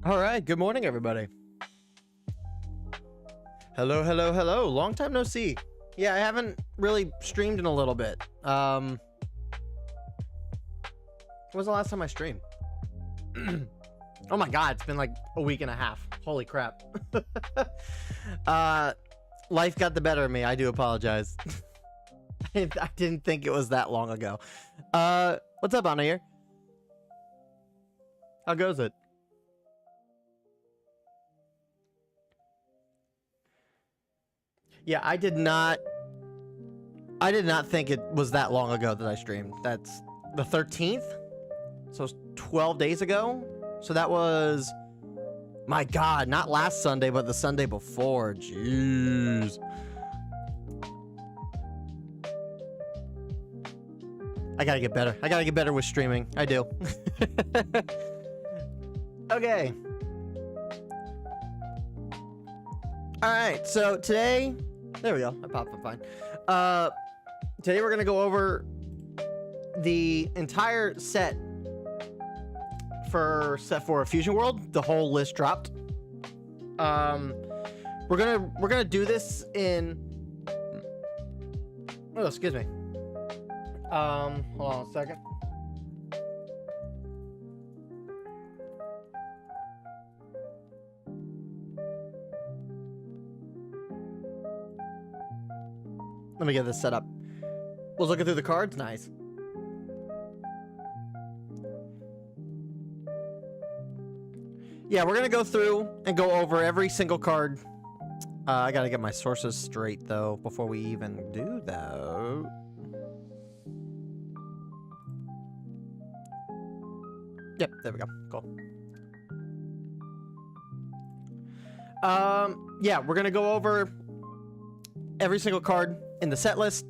All right, good morning, everybody. Hello, hello, hello. Long time no see. Yeah, I haven't really streamed in a little bit. When was the last time I streamed? Oh my god, it's been like a week and a half. Holy crap. Life got the better of me. I do apologize. I didn't think it was that long ago. What's up, Anna here? How goes it? Yeah, I did not think it was that long ago that I streamed. That's the 13th? So it's 12 days ago? So that was, my god, not last Sunday, but the Sunday before. Jeez. I gotta get better. I gotta get better with streaming. I do. Okay. Alright, so today... There we go. I popped up fine. Today we're gonna go over the entire set for Fusion World. The whole list dropped. We're gonna do this in... Oh, excuse me. Hold on a second. Let me get this set up. Was looking through the cards? Nice. Yeah, we're gonna go through and go over every single card. I gotta get my sources straight though before we even do that. Yep, there we go. Cool. Yeah, we're gonna go over every single card in the set list.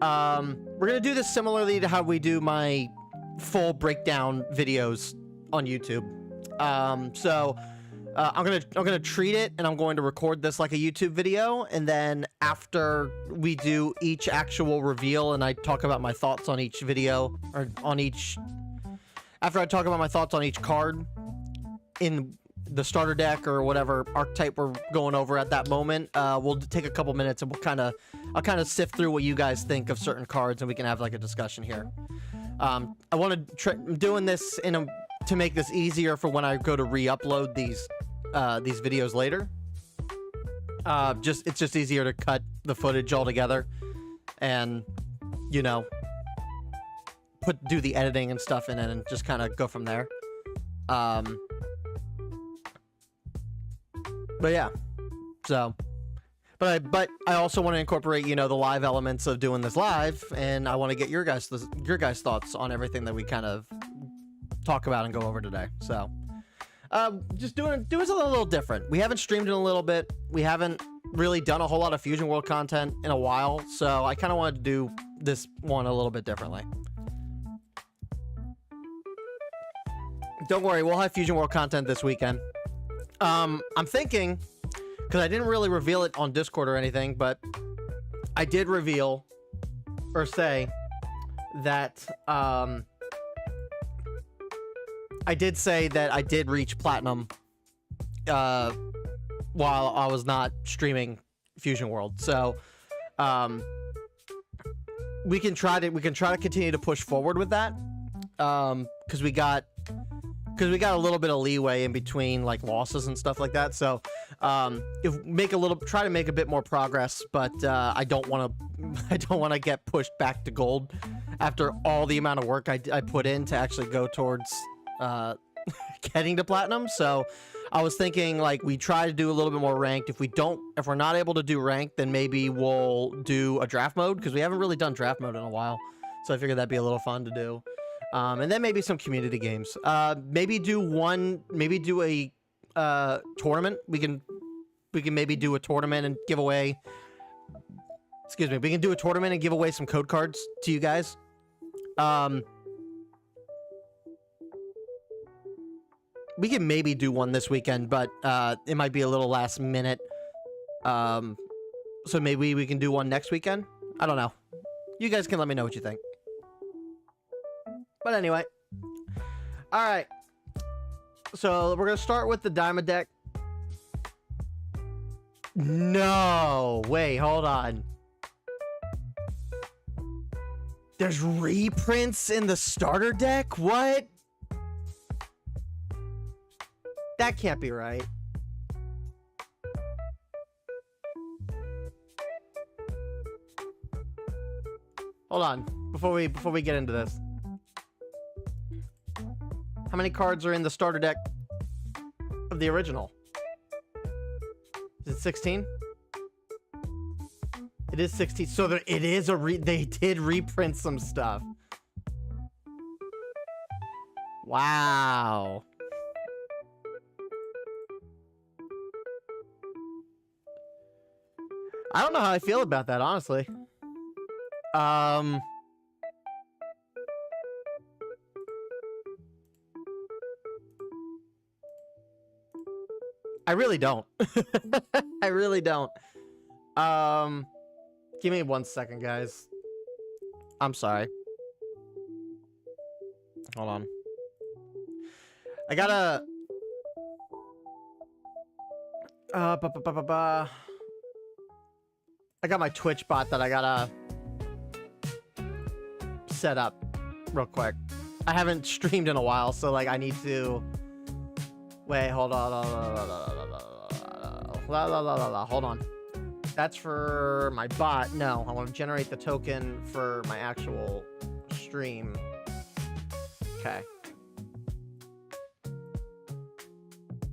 We're gonna do this similarly to how we do my full breakdown videos on YouTube. I'm gonna treat it, and I'm going to record this like a YouTube video, and then after we do each actual reveal and I talk about my thoughts on each video, or on each... After I talk about my thoughts on each card in the starter deck or whatever archetype we're going over at that moment, we'll take a couple minutes and I'll kind of sift through what you guys think of certain cards, and we can have like a discussion here. I'm doing this to make this easier for when I go to re-upload these videos later. It's just easier to cut the footage all together and, you know, do the editing and stuff in it and just kind of go from there. But yeah, so, but I also want to incorporate, you know, the live elements of doing this live, and I want to get your guys' thoughts on everything that we kind of talk about and go over today. So, just doing it a little different. We haven't streamed in a little bit. We haven't really done a whole lot of Fusion World content in a while, so I kind of wanted to do this one a little bit differently. Don't worry, we'll have Fusion World content this weekend. I'm thinking, because I didn't really reveal it on Discord or anything, but I did reveal, or say, that, I did say that I did reach platinum, while I was not streaming Fusion World. So, we can try to continue to push forward with that, because we got a little bit of leeway in between like losses and stuff like that. So try to make a bit more progress, but I don't want to get pushed back to gold after all the amount of work I put in to actually go towards getting to platinum. So I was thinking, like, we try to do a little bit more ranked. If we're not able to do ranked, then maybe we'll do a draft mode, because we haven't really done draft mode in a while. So I figured that'd be a little fun to do. And then maybe some community games. Maybe do a tournament. We can maybe do a tournament and give away. Excuse me. We can do a tournament and give away some code cards to you guys. We can maybe do one this weekend, but it might be a little last minute. So maybe we can do one next weekend. I don't know. You guys can let me know what you think. But anyway, all right. So we're gonna start with the Diamond deck. No, wait, hold on. There's reprints in the starter deck? What? That can't be right. Hold on, before we get into this. How many cards are in the starter deck of the original? Is it 16? It is 16. So there, it is a they did reprint some stuff. Wow. I don't know how I feel about that, honestly. I really don't. I really don't. Give me 1 second, guys. I'm sorry. Hold on. I gotta... I got my Twitch bot that I gotta set up real quick. I haven't streamed in a while, so like I need to... Wait, hold on. Hold on. That's for my bot. No, I want to generate the token for my actual stream. Okay.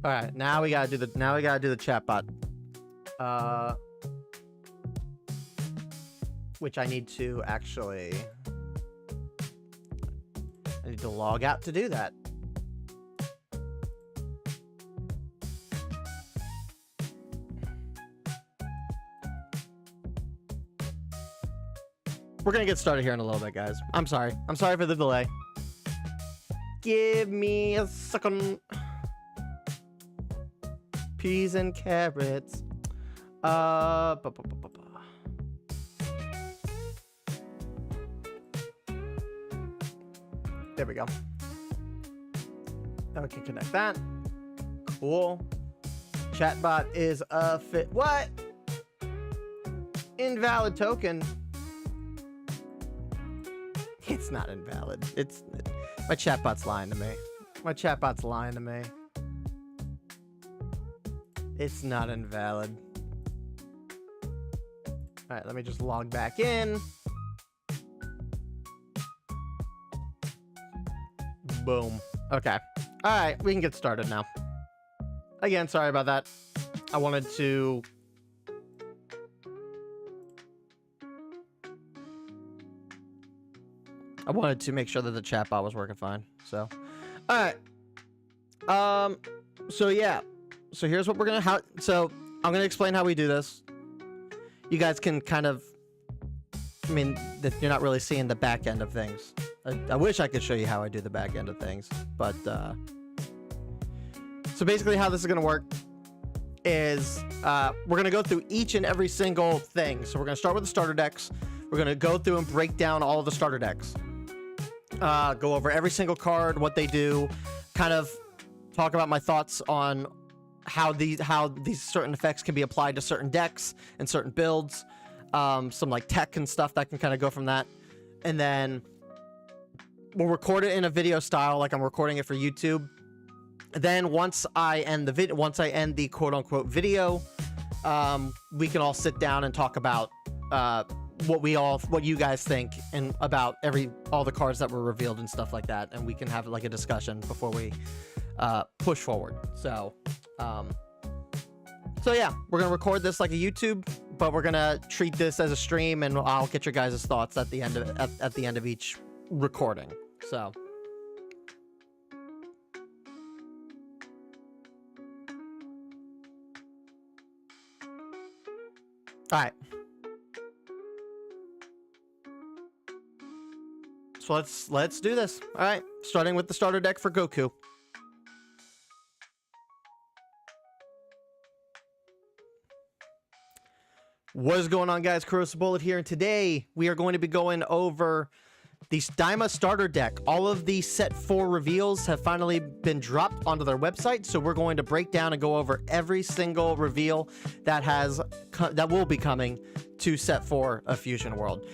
All right, now we gotta do the chat bot. Which I need to actually... I need to log out to do that. We're gonna get started here in a little bit, guys. I'm sorry. I'm sorry for the delay. Give me a second. Peas and carrots. There we go. Now we can connect that. Cool. Chatbot is a fit. What? Invalid token. It's not invalid. My chatbot's lying to me. My chatbot's lying to me. It's not invalid. All right, let me just log back in. Boom. Okay. All right, we can get started now. Again, sorry about that. I wanted to... make sure that the chat bot was working fine. So, all right. So yeah. So here's what we're gonna so I'm gonna explain how we do this. You guys can kind of, I mean, that you're not really seeing the back end of things. I wish I could show you how I do the back end of things, but so basically how this is gonna work is we're gonna go through each and every single thing. So we're gonna start with the starter decks. We're gonna go through and break down all of the starter decks. Go over every single card, what they do, kind of talk about my thoughts on how these certain effects can be applied to certain decks and certain builds, some like tech and stuff that can kind of go from that, and then we'll record it in a video style, like I'm recording it for YouTube. Then once I end the quote unquote video, we can all sit down and talk about what you guys think and about all the cards that were revealed and stuff like that, and we can have like a discussion before we push forward. So yeah, we're gonna record this like a YouTube, but we're gonna treat this as a stream, and I'll get your guys' thoughts at the end of each recording. So all right. So let's do this. All right, starting with the starter deck for Goku. What is going on, guys? Crucible Bullet here, and today we are going to be going over the Daima starter deck. All of the set 4 reveals have finally been dropped onto their website, so we're going to break down and go over every single reveal that will be coming to set 4 of Fusion World.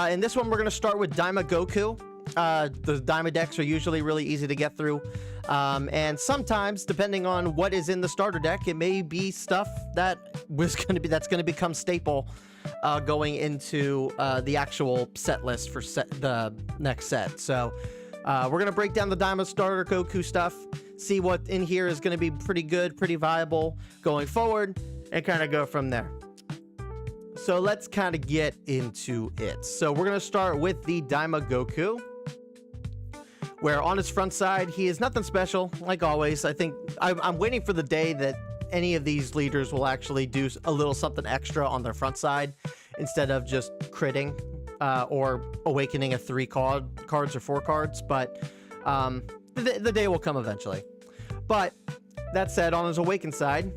In this one, we're going to start with Daima Goku. The Daima decks are usually really easy to get through, and sometimes, depending on what is in the starter deck, it may be stuff that's going to become staple going into the actual set list for the next set. So we're going to break down the Daima starter Goku stuff, see what in here is going to be pretty good, pretty viable going forward, and kind of go from there. So let's kind of get into it. So we're going to start with the Daima Goku, where on his front side, he is nothing special, like always. I think I'm waiting for the day that any of these leaders will actually do a little something extra on their front side instead of just critting or awakening a 3 cards or 4 cards, but the day will come eventually. But that said, on his awakened side,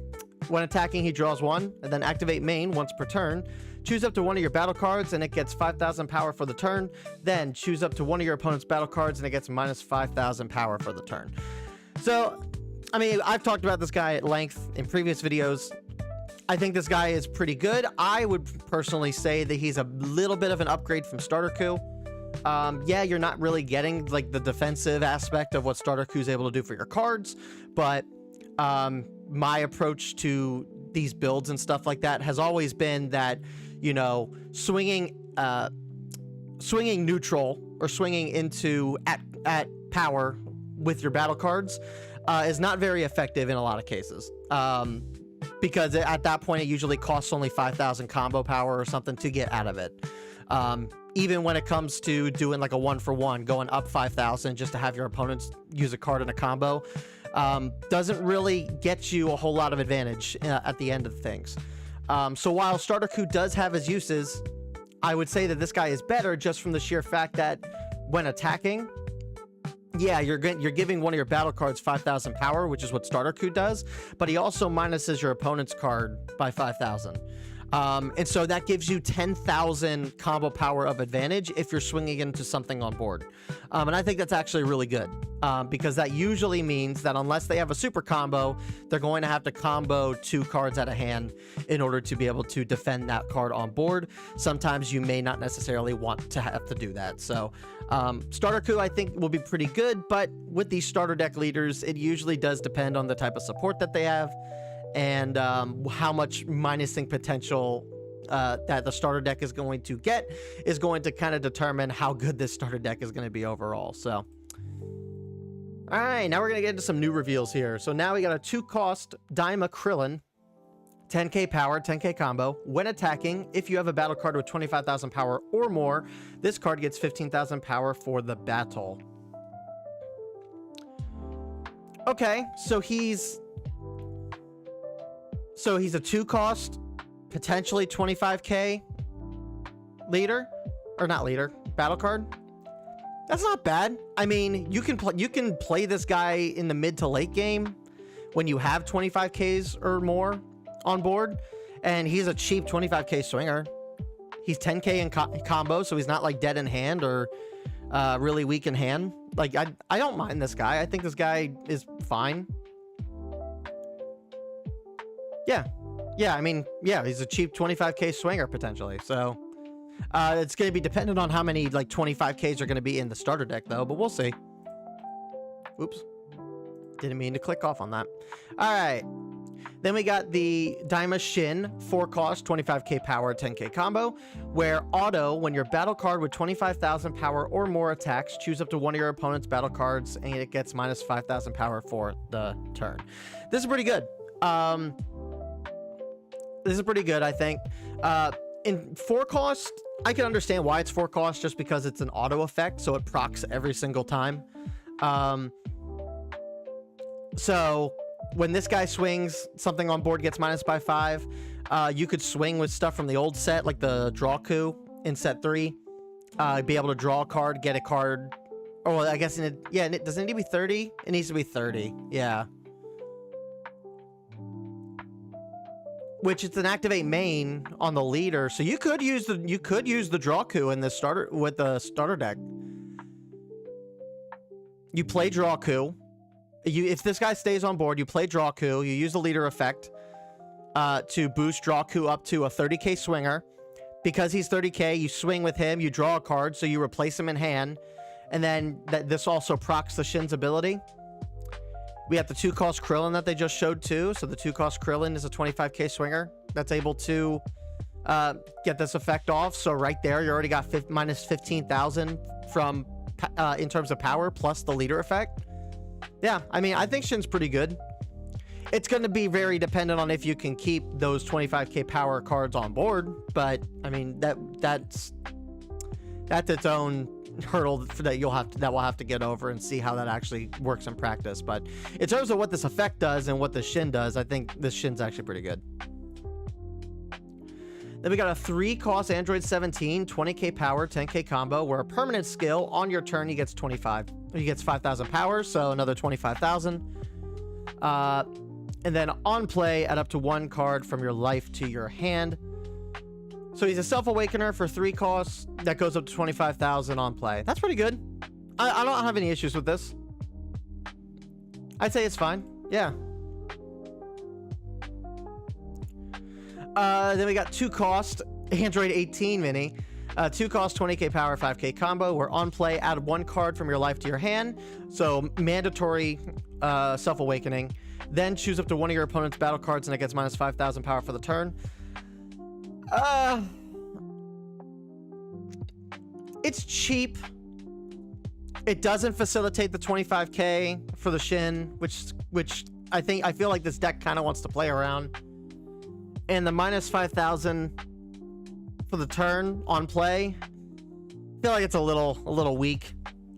when attacking, he draws 1, and then activate main once per turn. Choose up to one of your battle cards, and it gets 5,000 power for the turn. Then choose up to one of your opponent's battle cards, and it gets minus 5,000 power for the turn. So, I mean, I've talked about this guy at length in previous videos. I think this guy is pretty good. I would personally say that he's a little bit of an upgrade from Starter Ku. Yeah, you're not really getting like the defensive aspect of what Starter Ku is able to do for your cards, but my approach to these builds and stuff like that has always been that, you know, swinging neutral or swinging into at power with your battle cards is not very effective in a lot of cases, because at that point it usually costs only 5,000 combo power or something to get out of it. Even when it comes to doing like a 1-for-1, going up 5,000 just to have your opponents use a card in a combo, doesn't really get you a whole lot of advantage at the end of things. So while Starter Ku does have his uses, I would say that this guy is better just from the sheer fact that when attacking, yeah, you're giving one of your battle cards 5,000 power, which is what Starter Ku does, but he also minuses your opponent's card by 5,000. And so that gives you 10,000 combo power of advantage if you're swinging into something on board. And I think that's actually really good, because that usually means that unless they have a super combo, they're going to have to combo 2 cards out of hand in order to be able to defend that card on board. Sometimes you may not necessarily want to have to do that. So Starter Ku, I think, will be pretty good, but with these starter deck leaders, it usually does depend on the type of support that they have, and how much minusing potential that the starter deck is going to get is going to kind of determine how good this starter deck is going to be overall. So, all right, now we're going to get into some new reveals here. So now we got a 2-cost Daima Krillin, 10k power, 10k combo. When attacking, if you have a battle card with 25,000 power or more, this card gets 15,000 power for the battle. Okay, so he's a 2-cost, potentially 25k leader, or not leader, battle card. That's not bad. I mean, you can play this guy in the mid to late game when you have 25ks or more on board, and he's a cheap 25k swinger. He's 10k in combo, so he's not like dead in hand or really weak in hand. Like, I don't mind this guy. I think this guy is fine. Yeah, I mean, yeah, he's a cheap 25k swinger potentially. So it's going to be dependent on how many like 25ks are going to be in the starter deck though, but we'll see. Oops. Didn't mean to click off on that. All right. Then we got the Daima Shin, 4-cost, 25k power, 10k combo, where auto, when your battle card with 25,000 power or more attacks, choose up to one of your opponent's battle cards, and it gets minus 5,000 power for the turn. This is pretty good. This is pretty good, I think. In 4-cost, I can understand why it's 4-cost, just because it's an auto effect, so it procs every single time. So when this guy swings, something on board gets minus by 5. You could swing with stuff from the old set, like the Draw Coup in set 3. Be able to draw a card, get a card. Oh, I guess doesn't it need to be 30? It needs to be 30. Yeah. Which it's an activate main on the leader, so you could use the Draw Coup in this starter with the starter deck. You play Draku. If this guy stays on board, you play Draku. You use the leader effect to boost Draku up to a 30k swinger. Because he's 30k, you swing with him, you draw a card, so you replace him in hand. And then this also procs the Shin's ability. We have the 2-cost Krillin that they just showed too. So the 2-cost Krillin is a 25k swinger that's able to get this effect off. So right there, you already got minus 15,000 from in terms of power plus the leader effect. Yeah, I mean, I think Shin's pretty good. It's going to be very dependent on if you can keep those 25k power cards on board. But I mean, that's its own hurdle that we'll have to get over and see how that actually works in practice. But in terms of what this effect does and what the Shin does, I think this Shin's actually pretty good. Then we got a 3-cost Android 17, 20k power, 10k combo, where a permanent skill on your turn he gets 5,000 power, so another 25,000. And then on play, add up to 1 card from your life to your hand. So he's a Self-Awakener for 3 costs. That goes up to 25,000 on play. That's pretty good. I don't have any issues with this. I'd say it's fine. Yeah. Then we got 2-cost Android 18 mini. 2-cost 20k power, 5k combo. Where on play, add 1 card from your life to your hand. So mandatory Self-Awakening. Then choose up to one of your opponent's battle cards and it gets minus 5,000 power for the turn. It's cheap. It doesn't facilitate the 25k for the Shin, which I feel like this deck kind of wants to play around. And the minus 5,000 for the turn on play, I feel like it's a little weak.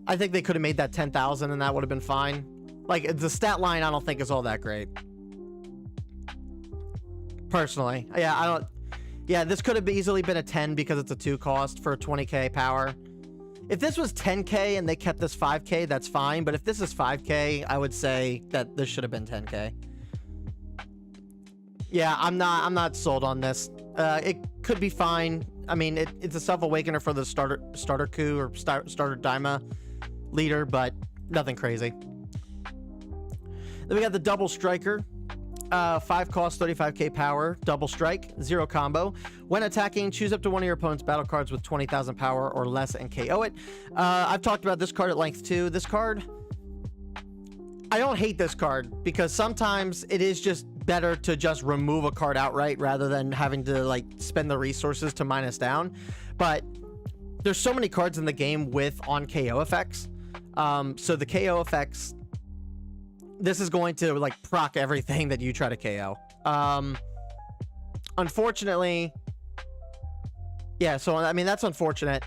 I think they could have made that 10,000 and that would have been fine. Like, the stat line I don't think is all that great. Personally. Yeah, this could have easily been a 10 because it's a 2-cost for 20k power. If this was 10k and they kept this 5k, that's fine. But if this is 5k, I would say that this should have been 10k. Yeah, I'm not sold on this. It could be fine. I mean, it's a Self-Awakener for the starter coup or starter Daima leader, but nothing crazy. Then we got the Double Striker. 5 cost, 35k power, double strike, 0 combo. When attacking, choose up to one of your opponent's battle cards with 20,000 power or less and KO it. I've talked about this card at length too. This card, I don't hate this card because sometimes it is just better to just remove a card outright rather than having to like spend the resources to minus down. But there's so many cards in the game with on KO effects. So the KO effects, this is going to like proc everything that you try to KO. Unfortunately, yeah, so I mean that's unfortunate.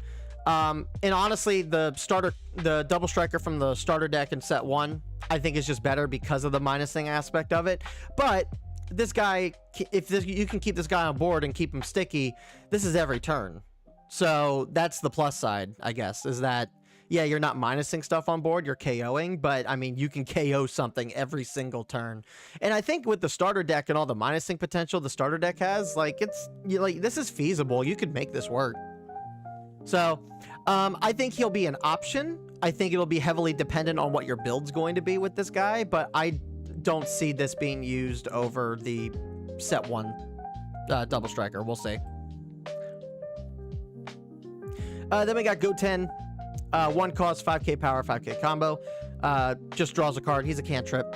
And honestly, the Double Striker from the starter deck in set 1, I think is just better because of the minusing aspect of it. But this guy, you can keep this guy on board and keep him sticky, this is every turn. So that's the plus side, I guess, is that yeah, you're not minusing stuff on board, you're KOing, but I mean, you can KO something every single turn. And I think with the starter deck and all the minusing potential the starter deck has, like, this is feasible. You could make this work. So, I think he'll be an option. I think it'll be heavily dependent on what your build's going to be with this guy, but I don't see this being used over the set 1 Double Striker. We'll see. Then we got Goten. 1 cost, 5k power, 5k combo. Just draws a card. He's a cantrip.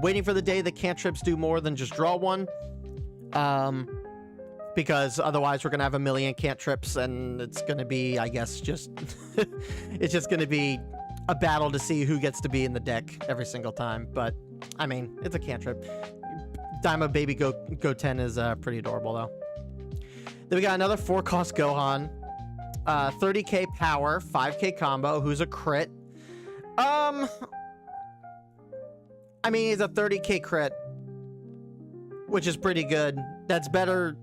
Waiting for the day that cantrips do more than just draw one. Because otherwise we're going to have a million cantrips and it's going to be, I guess, just... it's just going to be a battle to see who gets to be in the deck every single time. But, I mean, it's a cantrip. Daima Baby Goten is pretty adorable, though. Then we got another 4-cost Gohan. 30k power, 5k combo, who's a crit. I mean, he's a 30k crit, which is pretty good. That's better,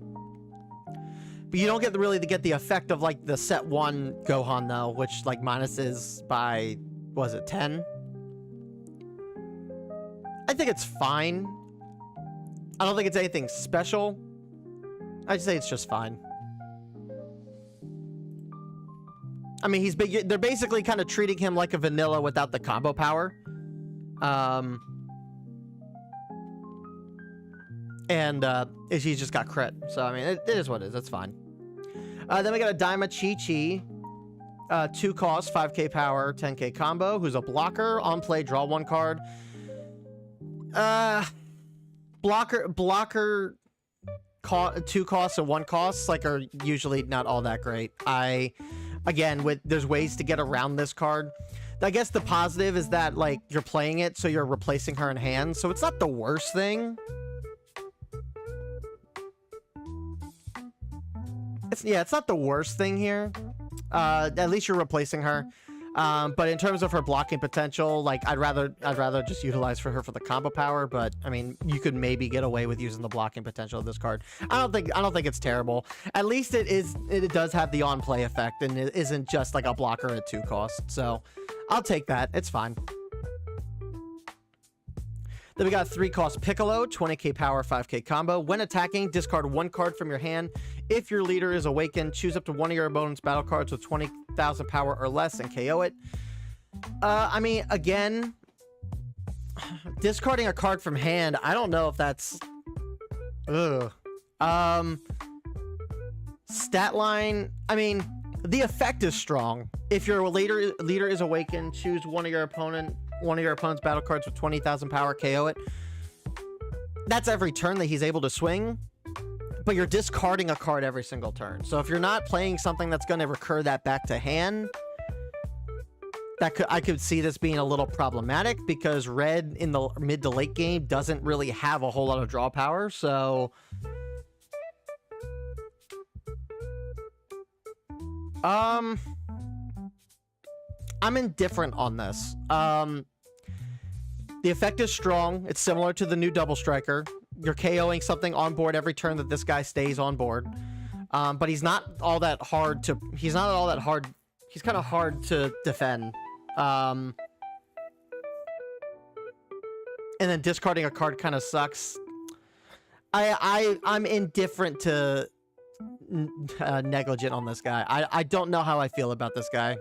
but you don't really get the effect of like the set 1 Gohan though, which like minuses by, was it 10? I think it's fine. I don't think it's anything special. I'd say it's just fine. I mean, they're basically kind of treating him like a vanilla without the combo power. And he's just got crit. So, I mean, it is what it is. That's fine. Then we got a Daima Chi-Chi. 2 cost, 5k power, 10k combo, who's a blocker. On play, draw 1 card. Blocker 2 costs and 1 costs, like, are usually not all that great. Again, there's ways to get around this card. I guess the positive is that, like, you're playing it, so you're replacing her in hand, so it's not the worst thing. It's not the worst thing here. At least you're replacing her. But in terms of her blocking potential, like, I'd rather just utilize her for the combo power. But I mean, you could maybe get away with using the blocking potential of this card. I don't think it's terrible. At least it does have the on play effect, and it isn't just like a blocker at 2 cost. So I'll take that. It's fine. Then we got 3 cost Piccolo, 20k power, 5k combo. When attacking, discard 1 card from your hand. If your leader is awakened, choose up to 1 of your opponent's battle cards with 20,000 power or less and KO it. I mean, again, discarding a card from hand, I don't know if that's... Ugh. Stat line, I mean, the effect is strong. If your leader is awakened, choose one of your opponent's battle cards with 20,000 power, KO it. That's every turn that he's able to swing, but you're discarding a card every single turn. So if you're not playing something that's going to recur that back to hand, I could see this being a little problematic, because red in the mid to late game doesn't really have a whole lot of draw power. So I'm indifferent on this. The effect is strong. It's similar to the new Double Striker. You're KOing something on board every turn that this guy stays on board. But he's not all that hard to... He's kind of hard to defend. And then discarding a card kind of sucks. I'm indifferent to negligent on this guy. I don't know how I feel about this guy.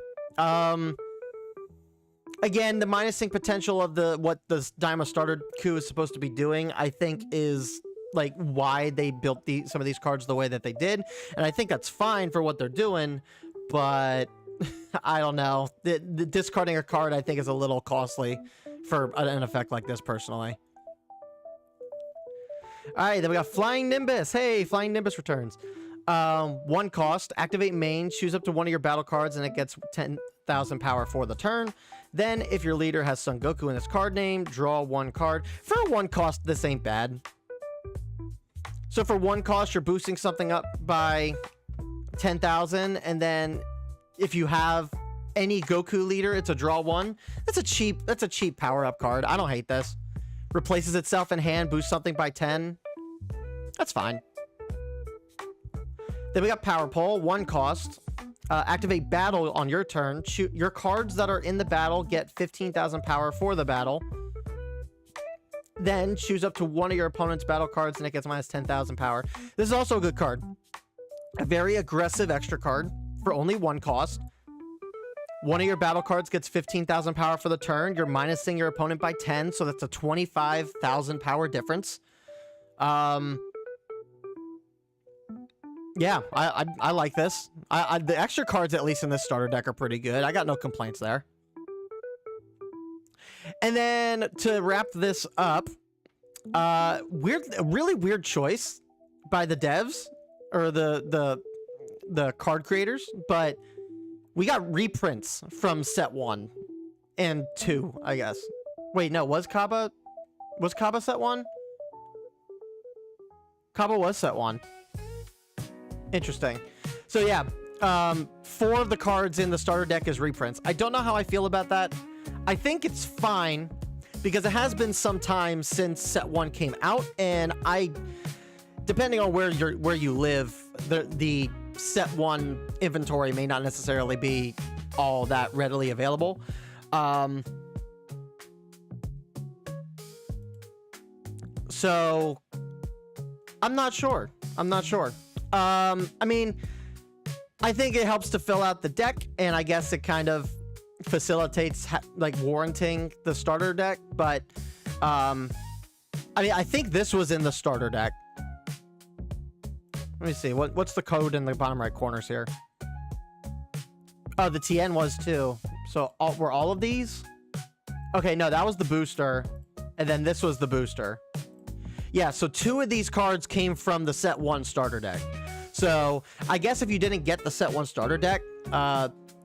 Again, the minusing potential of what the Daima starter coup is supposed to be doing, I think, is like why they built some of these cards the way that they did, and I think that's fine for what they're doing. But I don't know. The discarding a card, I think, is a little costly for an effect like this, personally. All right, then we got Flying Nimbus. Hey, Flying Nimbus returns. 1 cost, activate main, choose up to 1 of your battle cards, and it gets 10,000 power for the turn. Then, if your leader has Son Goku in its card name, draw 1 card. For 1 cost, this ain't bad. So for 1 cost, you're boosting something up by 10,000, and then if you have any Goku leader, it's a draw 1. That's a cheap power-up card. I don't hate this. Replaces itself in hand, boosts something by 10. That's fine. Then we got Power Pole, 1 cost. Activate battle on your turn. Your cards that are in the battle get 15,000 power for the battle. Then choose up to 1 of your opponent's battle cards, and it gets minus 10,000 power. This is also a good card. A very aggressive extra card for only 1 cost. 1 of your battle cards gets 15,000 power for the turn. You're minusing your opponent by 10, so that's a 25,000 power difference. Yeah, I like this. The extra cards, at least in this starter deck, are pretty good. I got no complaints there. And then to wrap this up, really weird choice by the devs or the card creators, but we got reprints from set 1 and 2, I guess. Wait, no, was Kaba set 1? Kaba was set 1. Interesting. So yeah, 4 of the cards in the starter deck is reprints. I don't know how I feel about that. I think it's fine because it has been some time since set 1 came out, and depending on where you live, the set 1 inventory may not necessarily be all that readily available. So I'm not sure. I mean, I think it helps to fill out the deck, and I guess it kind of facilitates like warranting the starter deck. But I mean, I think this was in the starter deck. Let me see. What's the code in the bottom right corners here? Oh, the TN was too. So were all of these? Okay, no, that was the booster, and then this was the booster. Yeah, so 2 of these cards came from the set 1 starter deck. So I guess if you didn't get the set 1 starter deck,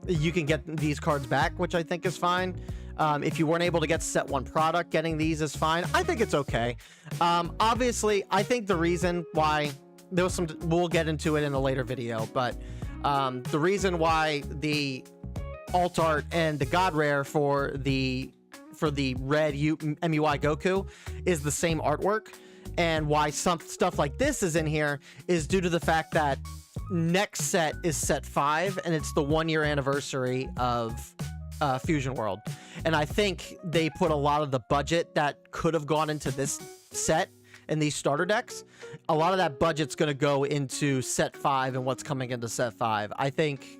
you can get these cards back, which I think is fine. If you weren't able to get set 1 product, getting these is fine. I think it's okay. Obviously, I think the reason why there was some, we'll get into it in a later video, but the reason why the alt art and the god rare for the red MUI Goku is the same artwork, and why some stuff like this is in here is due to the fact that next set is set 5, and it's the 1-year anniversary of Fusion World. And I think they put a lot of the budget that could have gone into this set and these starter decks. A lot of that budget's going to go into set 5 and what's coming into set 5. I think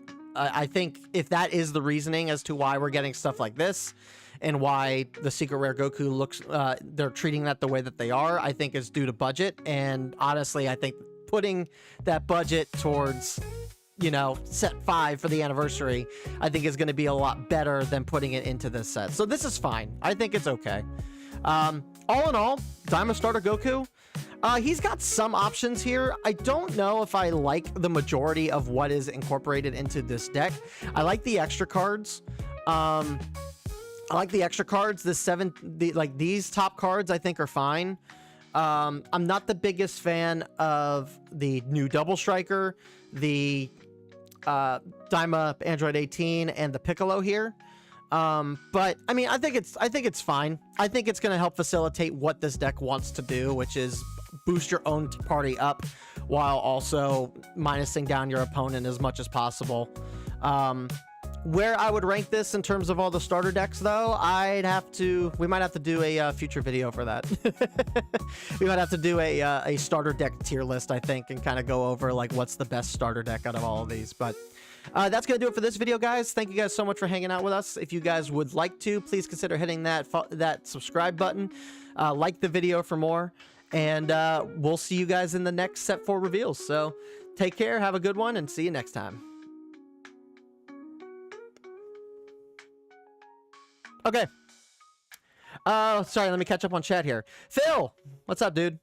if that is the reasoning as to why we're getting stuff like this, and why the secret rare Goku looks, they're treating that the way that they are, I think is due to budget. And honestly, I think putting that budget towards, you know, set 5 for the anniversary, I think is going to be a lot better than putting it into this set. So this is fine. I think it's okay. All in all, Daima Starter Goku, he's got some options here. I don't know if I like the majority of what is incorporated into this deck. I like the extra cards. I like the extra cards. Like these top cards I think are fine. I'm not the biggest fan of the new Double Striker, the Daima Android 18, and the Piccolo here. But I mean, I think it's fine. I think it's going to help facilitate what this deck wants to do, which is boost your own party up while also minusing down your opponent as much as possible. Where I would rank this in terms of all the starter decks, though, we might have to do a future video for that. We might have to do a starter deck tier list, I think, and kind of go over like what's the best starter deck out of all of these. But that's gonna do it for this video, guys. Thank you guys so much for hanging out with us. If you guys would like to, please consider hitting that subscribe button, like the video for more, and we'll see you guys in the next set 4 reveals. So take care, have a good one, and see you next time. Okay. Sorry, let me catch up on chat here. Phil, what's up, dude?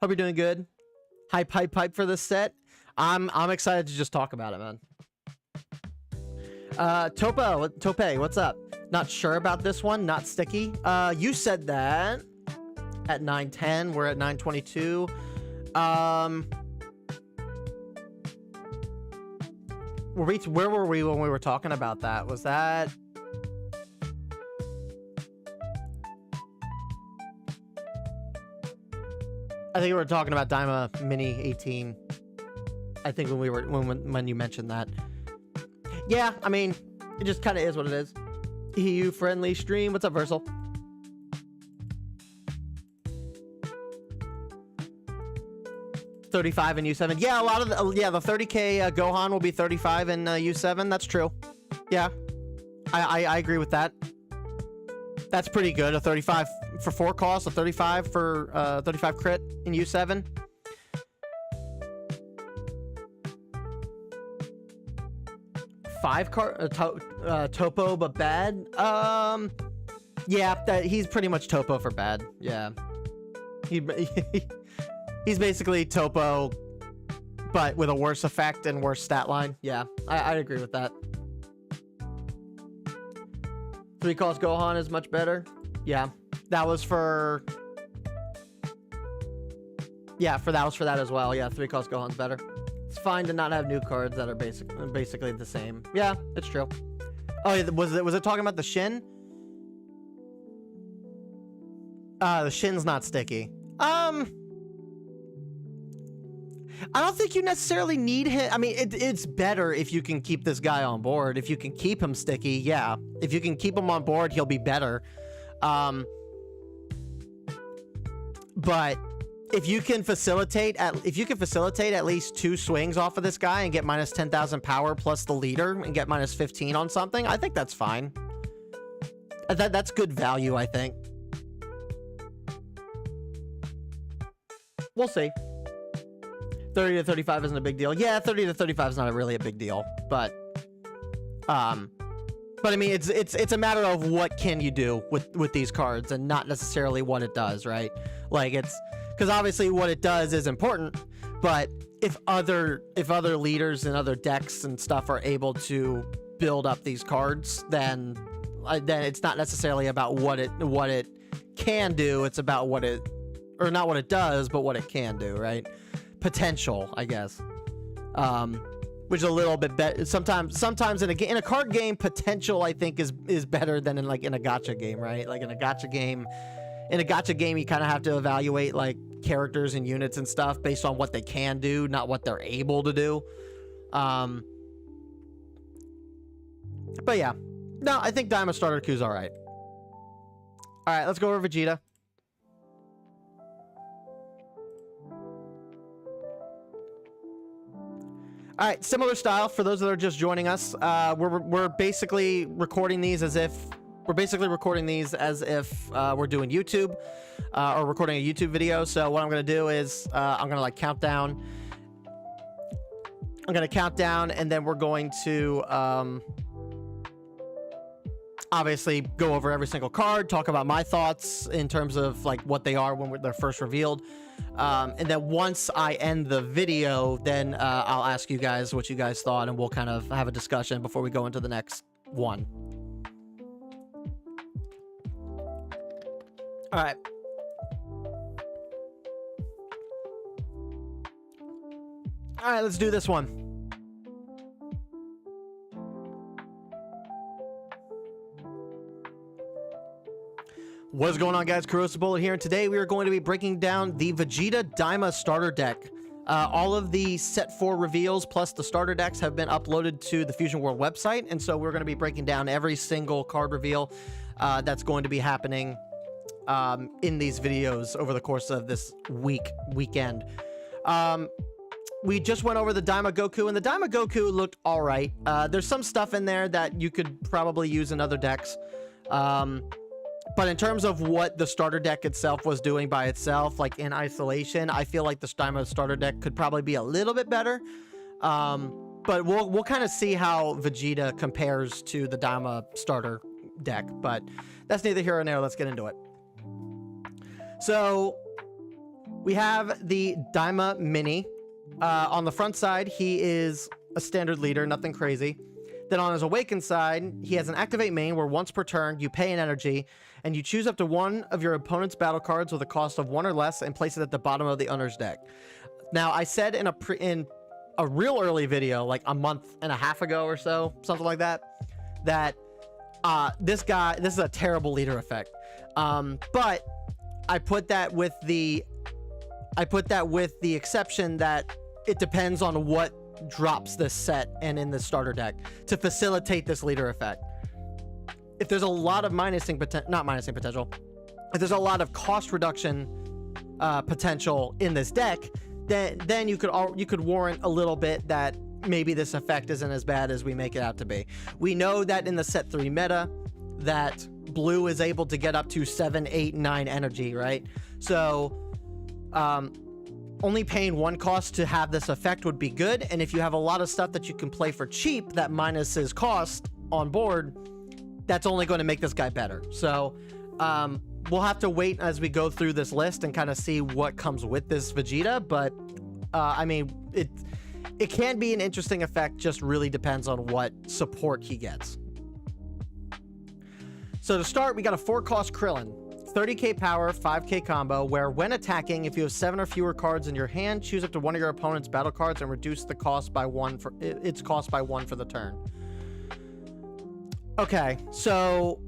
Hope you're doing good. Hype for this set. I'm excited to just talk about it, man. Tope, what's up? Not sure about this one, not sticky. You said that at 9:10, we're at 9:22. Where were we when we were talking about that? Was that... I think we were talking about Daima Mini 18. I think when you mentioned that. Yeah, I mean, it just kind of is what it is. EU friendly stream. What's up, Versal? $35 in U7. Yeah, a lot of the 30k Gohan will be 35 in U7. That's true. Yeah, I agree with that. That's pretty good. A 35 for 4 costs, a 35 for 35 crit in U7. Topo but bad. Yeah, he's pretty much Topo for bad. Yeah, he's basically Topo, but with a worse effect and worse stat line. Yeah, I agree with that. 3 cost Gohan is much better. Yeah, that was for... Yeah, that was for that as well. Yeah, 3 cost Gohan's better. It's fine to not have new cards that are basically the same. Yeah, it's true. Oh, was it talking about the Shin? The Shin's not sticky. I don't think you necessarily need him. I mean, it's better if you can keep this guy on board. If you can keep him sticky, yeah. If you can keep him on board, he'll be better. But if you can facilitate at least 2 swings off of this guy and get minus 10,000 power plus the leader and get minus 15 on something, I think that's fine. That's good value, I think. We'll see. 30 to 35 isn't a big deal. Yeah, 30 to 35 is not really a big deal, but I mean, it's a matter of what can you do with these cards and not necessarily what it does, right? Like, it's because obviously what it does is important, but if other leaders and other decks and stuff are able to build up these cards, then it's not necessarily about what it can do. It's about what it, or not what it does, but what it can do, right? Potential, I guess. Which is a little bit better. Sometimes in a card game, potential, I think, is better than in a gacha game, right? Like in a gacha game, you kind of have to evaluate like characters and units and stuff based on what they can do, not what they're able to do. But yeah, no, I think Daima Starter Q's all right. All right, let's go over Vegeta. All right, similar style for those that are just joining us. We're basically recording these as if we're doing YouTube or recording a YouTube video. So what I'm gonna do is I'm gonna like count down. I'm gonna count down, and then we're going to obviously go over every single card, talk about my thoughts in terms of like what they are when they're first revealed. And then once I end the video, then I'll ask you guys what you guys thought, and we'll kind of have a discussion before we go into the next one. All right. All right, let's do this one. What's going on, guys? Corrosive Bullet here, and today we are going to be breaking down the Vegeta Daima starter deck. All of the set 4 reveals plus the starter decks have been uploaded to the Fusion World website, and so we're going to be breaking down every single card reveal that's going to be happening in these videos over the course of this weekend. We just went over the Daima Goku, and the Daima Goku looked all right. There's some stuff in there that you could probably use in other decks. But in terms of what the starter deck itself was doing by itself, like in isolation, I feel like the Daima starter deck could probably be a little bit better. But we'll kind of see how Vegeta compares to the Daima starter deck. But that's neither here nor there. Let's get into it. So we have the Daima Mini. On the front side, he is a standard leader, nothing crazy. Then on his Awakened side, he has an Activate main where once per turn, you pay an energy, and you choose up to one of your opponent's battle cards with a cost of 1 or less and place it at the bottom of the owner's deck. Now, I said in a real early video, like a month and a half ago or so, something like that, that this is a terrible leader effect. But I put that with the exception that it depends on what drops this set and in the starter deck to facilitate this leader effect. If there's a lot of if there's a lot of cost reduction potential in this deck, then you could warrant a little bit that maybe this effect isn't as bad as we make it out to be. We know that in the set 3 meta that blue is able to get up to 7, 8, 9 energy, right? So only paying 1 cost to have this effect would be good, and if you have a lot of stuff that you can play for cheap that minuses cost on board, that's only going to make this guy better. So we'll have to wait as we go through this list and kind of see what comes with this Vegeta, but I mean, it can be an interesting effect, just really depends on what support he gets. So to start, we got a 4-cost Krillin. 30k power, 5k combo, where when attacking, if you have 7 or fewer cards in your hand, choose up to one of your opponent's battle cards and reduce the cost by 1 for its cost by 1 for the turn. Okay, so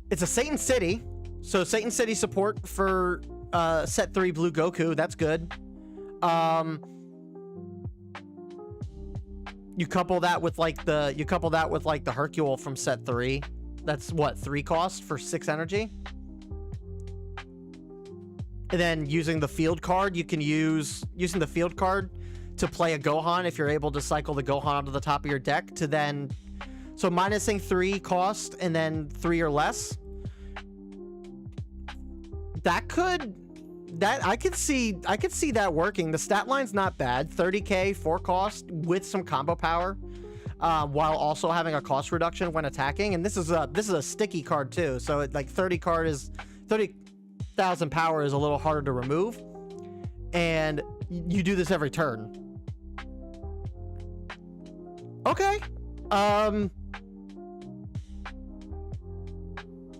it's a Satan City. So Satan City support for set 3 Blue Goku, that's good. You couple that with like the Hercule from set 3. That's what, 3 cost for 6 energy? And then using the field card, you can using the field card to play a Gohan if you're able to cycle the Gohan onto the top of your deck to then, so minusing 3 cost and then 3 or less. I could see that working. The stat line's not bad. 30k 4 cost with some combo power, while also having a cost reduction when attacking. And this is a sticky card too. So like 30,000 power is a little harder to remove, and you do this every turn. Okay.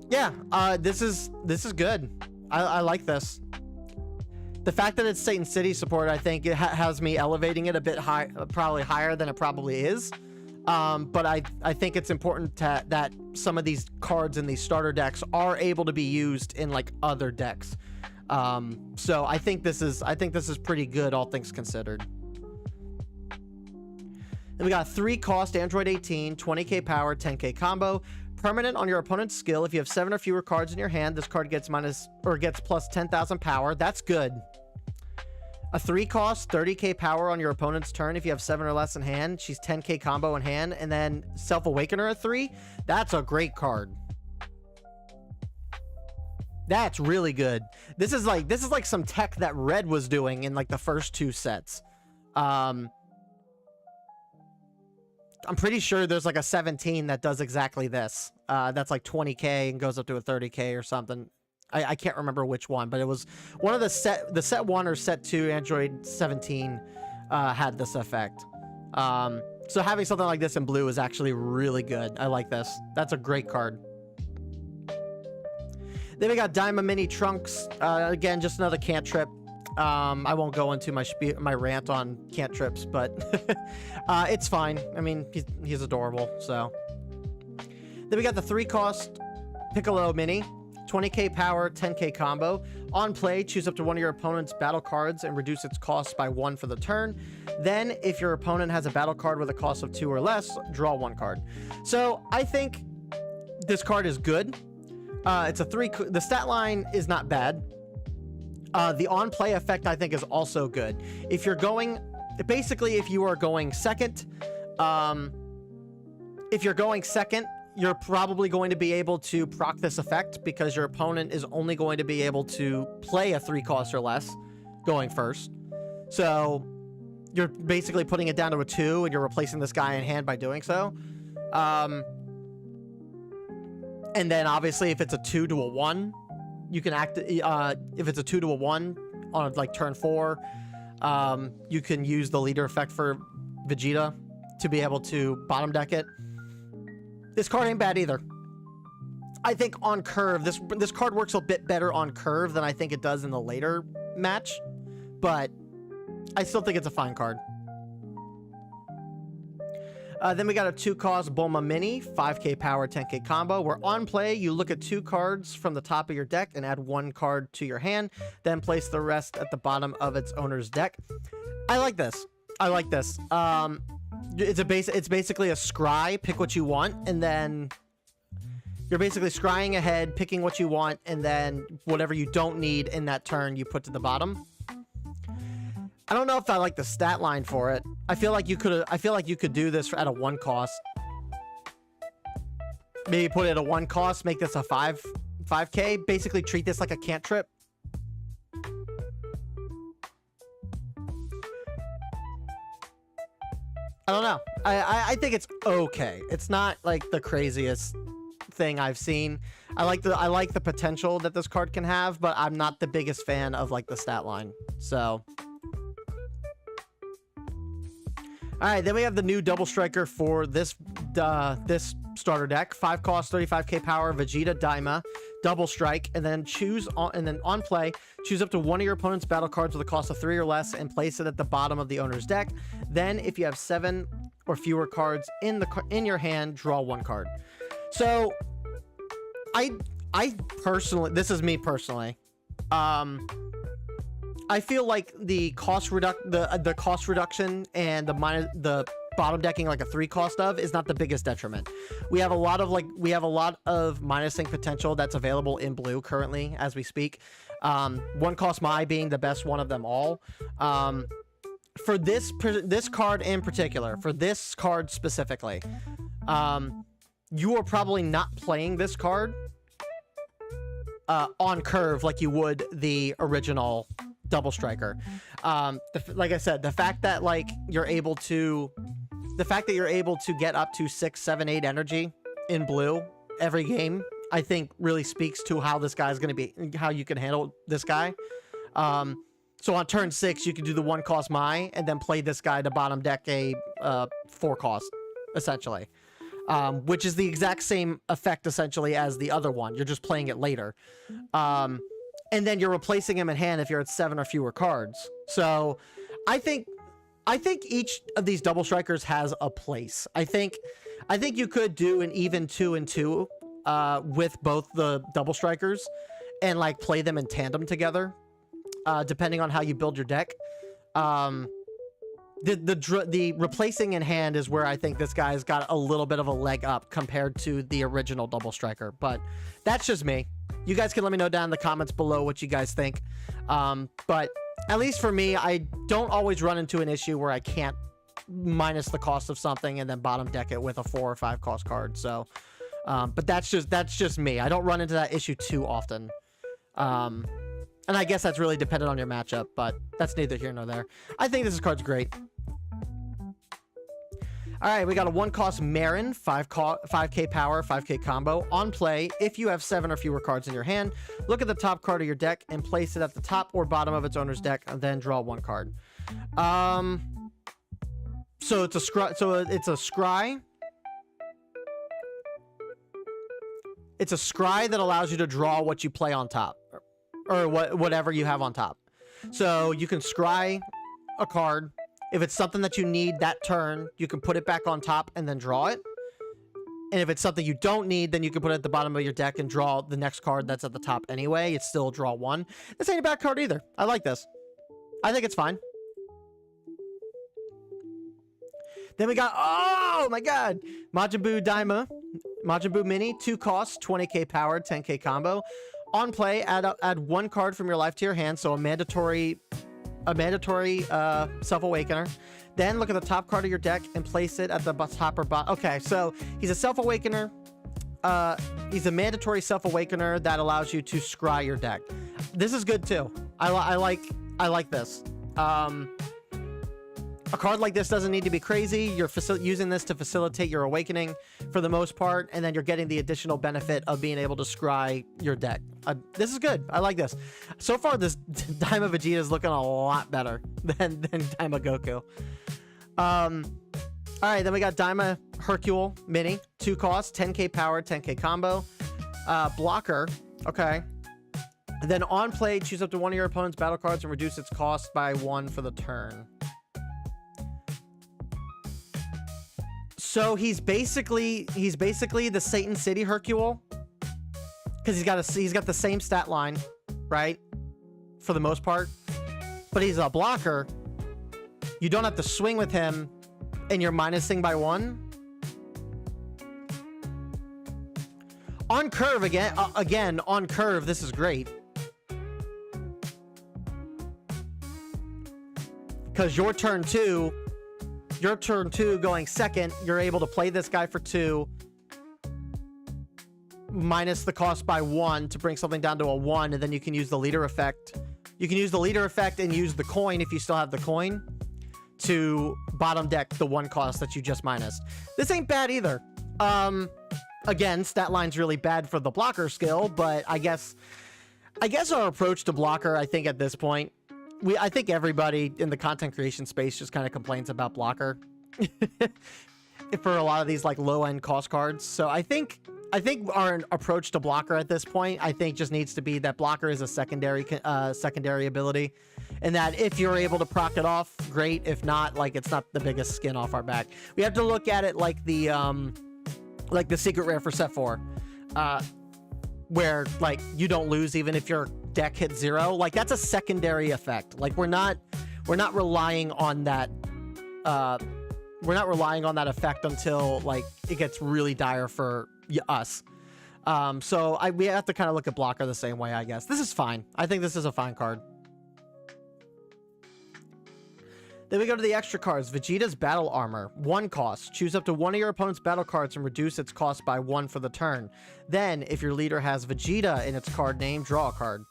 Yeah. This is good. I like this. The fact that it's Satan City support, I think it has me elevating it a bit high, probably higher than it probably is. But I think it's important that some of these cards in these starter decks are able to be used in like other decks. So I think this is pretty good, all things considered. Then we got 3 cost Android 18, 20k power, 10k combo. Permanent on your opponent's skill. If you have 7 or fewer cards in your hand, this card gets plus 10,000 power. That's good. A 3 cost, 30k power on your opponent's turn. If you have 7 or less in hand, she's 10k combo in hand. And then Self Awakener at 3. That's a great card. That's really good. This is like some tech that Red was doing in like the first 2 sets. I'm pretty sure there's like a 17 that does exactly this. That's like 20k and goes up to a 30k or something. I can't remember which one, but it was one of the set 1 or set 2 Android 17 had this effect. So having something like this in blue is actually really good. I like this. That's a great card. Then we got Daima Mini Trunks. Again, just another cantrip. I won't go into my rant on cantrips, but it's fine. I mean, he's adorable, so. Then we got the 3 cost Piccolo Mini, 20k power, 10k combo. On play, choose up to one of your opponent's battle cards and reduce its cost by 1 for the turn. Then, if your opponent has a battle card with a cost of 2 or less, draw 1 card. So, I think this card is good. It's a 3. The stat line is not bad. The on-play effect, I think, is also good. If you're going... Basically, if you are going second... you're probably going to be able to proc this effect because your opponent is only going to be able to play a 3 cost or less going first. So, you're basically putting it down to a 2, and you're replacing this guy in hand by doing so. And then, obviously, if it's a 2 to a 1... You can act, if it's a 2 to a 1 on like turn 4, you can use the leader effect for Vegeta to be able to bottom deck it. This card ain't bad either. I think on curve, this card works a bit better on curve than I think it does in the later match, but I still think it's a fine card. Then we got a 2 cost Bulma Mini, 5k power, 10k combo, where on play, you look at 2 cards from the top of your deck and add 1 card to your hand, then place the rest at the bottom of its owner's deck. I like this. I like this. It's basically a scry, pick what you want, and then you're basically scrying ahead, picking what you want, and then whatever you don't need in that turn, you put to the bottom. I don't know if I like the stat line for it. I feel like you could do this at a 1 cost. Maybe put it at a 1 cost, make this a 5k. Basically treat this like a cantrip. I don't know. I think it's okay. It's not like the craziest thing I've seen. I like the potential that this card can have, but I'm not the biggest fan of like the stat line. So. Alright, then we have the new Double Striker for this starter deck. 5 cost, 35k power, Vegeta Daima, Double Strike, and then on play, choose up to one of your opponent's battle cards with a cost of 3 or less and place it at the bottom of the owner's deck. Then, if you have 7 or fewer cards in your hand, draw 1 card. So, I personally, this is me personally, I feel like the cost reduction and the bottom decking like a 3 cost of is not the biggest detriment. We have a lot of minusing potential that's available in blue currently as we speak. 1 cost Mai being the best one of them all. For this card in particular, for this card specifically, you are probably not playing this card on curve like you would the original Double Striker. Like I said, the fact that you're able to get up to 6, 7, 8 energy in blue every game, I think really speaks to how this guy is going to be, how you can handle this guy. So on turn 6, you can do the 1 cost Mai and then play this guy to bottom deck a 4 cost, essentially. Which is the exact same effect, essentially, as the other one. You're just playing it later. And then you're replacing him in hand if you're at 7 or fewer cards. So I think each of these Double Strikers has a place. I think you could do an even 2 and 2 with both the Double Strikers and play them in tandem together. Depending on how you build your deck. The replacing in hand is where I think this guy's got a little bit of a leg up compared to the original Double Striker, but that's just me. You guys can let me know down in the comments below what you guys think. But at least for me, I don't always run into an issue where I can't minus the cost of something and then bottom deck it with a 4 or 5 cost card. So, but that's just me. I don't run into that issue too often. And I guess that's really dependent on your matchup, but that's neither here nor there. I think this card's great. All right, we got a 1 cost Marin, 5k power, 5k combo. On play, if you have 7 or fewer cards in your hand, look at the top card of your deck and place it at the top or bottom of its owner's deck, and then draw 1 card. So it's a scry. It's a scry that allows you to draw what you play on top, or whatever you have on top. So you can scry a card. If it's something that you need that turn, you can put it back on top and then draw it. And if it's something you don't need, then you can put it at the bottom of your deck and draw the next card that's at the top anyway. It's still draw 1. This ain't a bad card either. I like this. I think it's fine. Then we got, oh my god, Majin Buu Daima. Majin Buu Mini, 2 costs, 20k power, 10k combo. On play, add 1 card from your life to your hand, so a mandatory Self-Awakener. Then look at the top card of your deck and place it at the top or bottom. Okay, so he's a Self-Awakener. He's a mandatory Self-Awakener that allows you to scry your deck. This is good too. I like this. A card like this doesn't need to be crazy. You're using this to facilitate your awakening for the most part, and then you're getting the additional benefit of being able to scry your deck. This is good. I like this. So far, this Daima Vegeta is looking a lot better than Daima Goku. All right, then we got Daima Hercule Mini, 2 costs, 10k power, 10k combo. Blocker, okay. Then on play, choose up to 1 of your opponent's battle cards and reduce its cost by 1 for the turn. So he's basically the Satan City Hercule, because he's got the same stat line, right? For the most part, but he's a blocker. You don't have to swing with him, and you're minusing by 1. On curve again on curve. This is great because your turn 2 going second, you're able to play this guy for 2, minus the cost by 1 to bring something down to a 1, and then you can use the leader effect. You can use the leader effect and use the coin if you still have the coin to bottom deck the 1 cost that you just minused. This ain't bad either. Again, stat line's really bad for the blocker skill, but I guess our approach to blocker, I think at this point, I think everybody in the content creation space just kind of complains about blocker for a lot of these low-end cost cards. So I think our approach to blocker at this point, I think just needs to be that blocker is a secondary ability, and that if you're able to proc it off, great. If not, it's not the biggest skin off our back. We have to look at it like the secret rare for set 4, where you don't lose even if your deck hits 0. That's a secondary effect. We're not relying on that we're not relying on that effect until like it gets really dire for us. So we have to kind of look at blocker the same way, I guess. This is fine. I think this is a fine card. Then we go to the extra cards. Vegeta's Battle Armor. 1 cost. Choose up to one of your opponent's battle cards and reduce its cost by 1 for the turn. Then, if your leader has Vegeta in its card name, draw a card.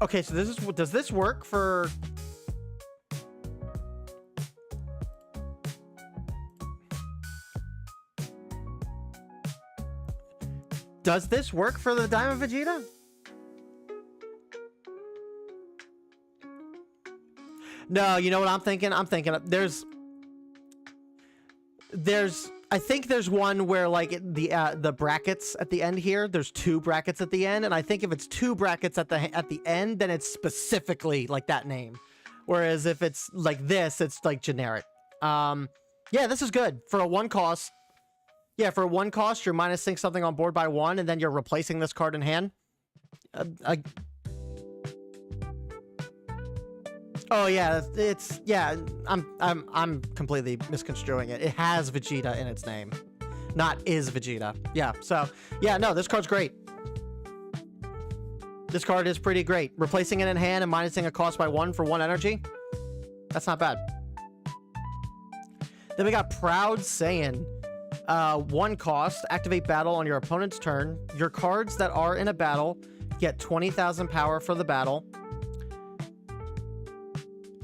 Okay, so this is, does this work for... Does this work for the Diamond Vegeta? No, you know what I'm thinking? I'm thinking there's I think there's one where like the brackets at the end here, there's 2 brackets at the end, and I think if it's 2 brackets at the end, then it's specifically like that name. Whereas if it's like this, it's like generic. Yeah, this is good for a 1 cost. Yeah, for 1 cost, you're minusing something on board by 1, and then you're replacing this card in hand. Oh yeah, it's yeah. I'm completely misconstruing it. It has Vegeta in its name, not is Vegeta. Yeah. So yeah, no, this card's great. This card is pretty great. Replacing it in hand and minusing a cost by 1 for 1 energy. That's not bad. Then we got Proud Saiyan. 1 cost, activate battle on your opponent's turn. Your cards that are in a battle get 20,000 power for the battle.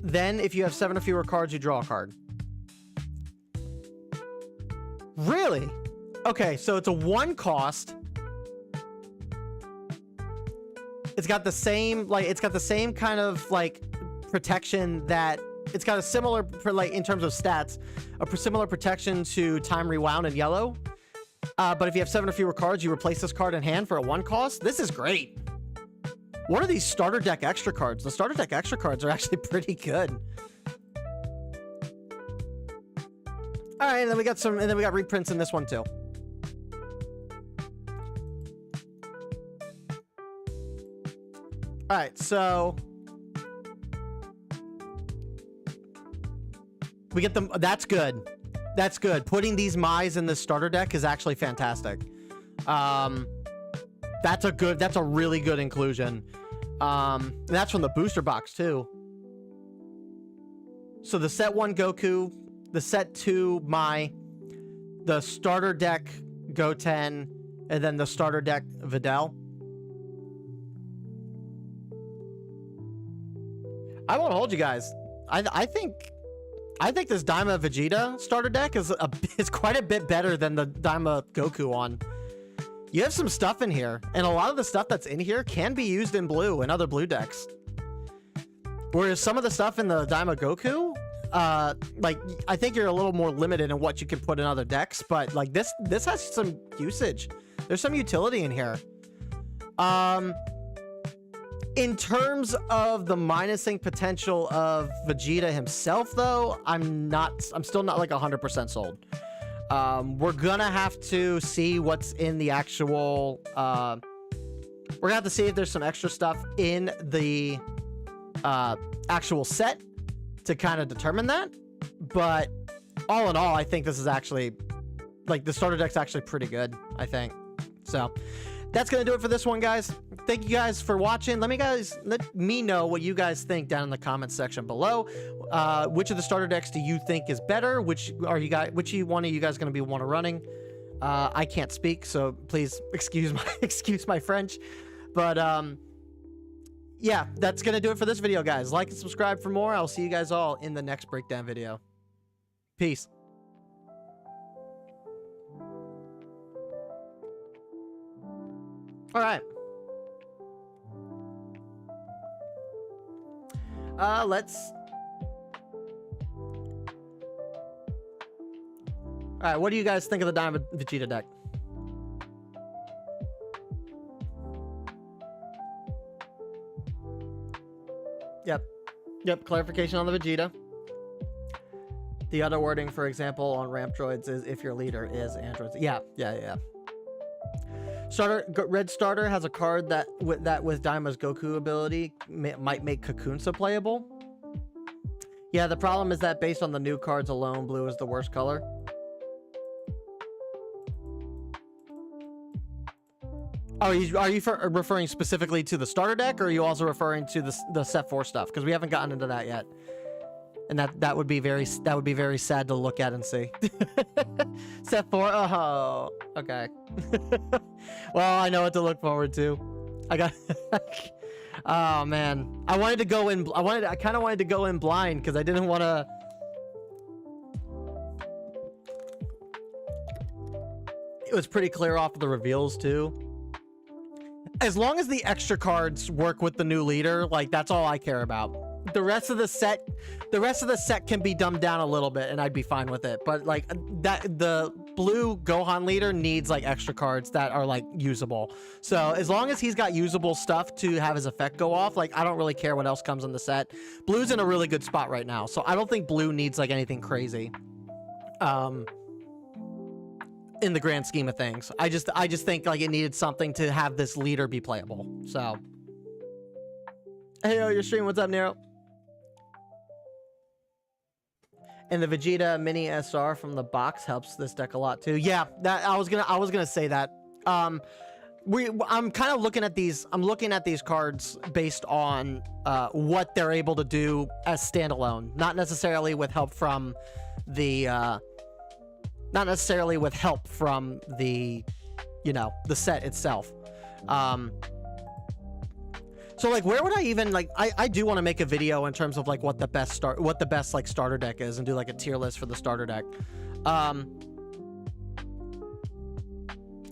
Then, if you have 7 or fewer cards, you draw a card. Really? Okay, so it's a 1 cost. It's got the same, like, it's got the same kind of, like, protection that... It's got a similar, like, in terms of stats, a similar protection to Time Rewound in yellow. But if you have 7 or fewer cards, you replace this card in hand for a 1 cost. This is great. What are these starter deck extra cards? The starter deck extra cards are actually pretty good. All right, and then we got some, and then we got reprints in this one too. All right, so we get them. That's good. That's good. Putting these Mi's in the starter deck is actually fantastic. That's a really good inclusion. And that's from the booster box too. So the set 1 Goku, the set 2 Mai, the starter deck Goten, and then the starter deck Videl. I won't hold you guys. I think this Daima Vegeta starter deck is quite a bit better than the Daima Goku one. You have some stuff in here, and a lot of the stuff that's in here can be used in blue and other blue decks. Whereas some of the stuff in the Daima Goku, like, I think you're a little more limited in what you can put in other decks, but like this has some usage. There's some utility in here. In terms of the minusing potential of Vegeta himself, though, I'm still not like 100% sold. We're gonna have to see what's in the actual, we're gonna have to see if there's some extra stuff in the, actual set to kind of determine that. But all in all, I think this is actually, like, the starter deck's actually pretty good, I think. So that's gonna do it for this one, guys. Thank you guys for watching. Let me know what you guys think down in the comments section below. Which of the starter decks do you think is better? Which one of you guys going to be running? I can't speak, so please excuse my French. But yeah, that's gonna do it for this video, guys. Like and subscribe for more. I'll see you guys all in the next breakdown video. Peace. All right. Let's... Alright, what do you guys think of the Diamond Vegeta deck? Yep, clarification on the Vegeta. The other wording, for example, on Ramp Droids is if your leader is androids. Yeah. Red starter has a card that with Daima's Goku ability might make Kakunsa playable. Yeah, the problem is that based on the new cards alone, blue is the worst color. Oh, are you referring specifically to the starter deck, or are you also referring to the set 4 stuff? Because we haven't gotten into that yet, and that would be very sad to look at and see. Set 4. Oh, okay. Well, I know what to look forward to. I got. Oh man, I wanted to go in. I kind of wanted to go in blind because I didn't want to. It was pretty clear off of the reveals too. As long as the extra cards work with the new leader, like that's all I care about. The rest of the set can be dumbed down a little bit and I'd be fine with it. But like that, the blue Gohan leader needs like extra cards that are like usable. So as long as he's got usable stuff to have his effect go off, like I don't really care what else comes in the set. Blue's in a really good spot right now. So I don't think blue needs like anything crazy. In the grand scheme of things, I just think like it needed something to have this leader be playable. So, hey, your stream, what's up, Nero? And the Vegeta Mini SR from the box helps this deck a lot too. Yeah, that I was gonna say that. I'm kind of looking at these. I'm looking at these cards based on what they're able to do as standalone, not necessarily with help from the. Not necessarily with help from the, you know, the set itself. So like, where would I even like? I do want to make a video in terms of like what the best like starter deck is, and do like a tier list for the starter deck. I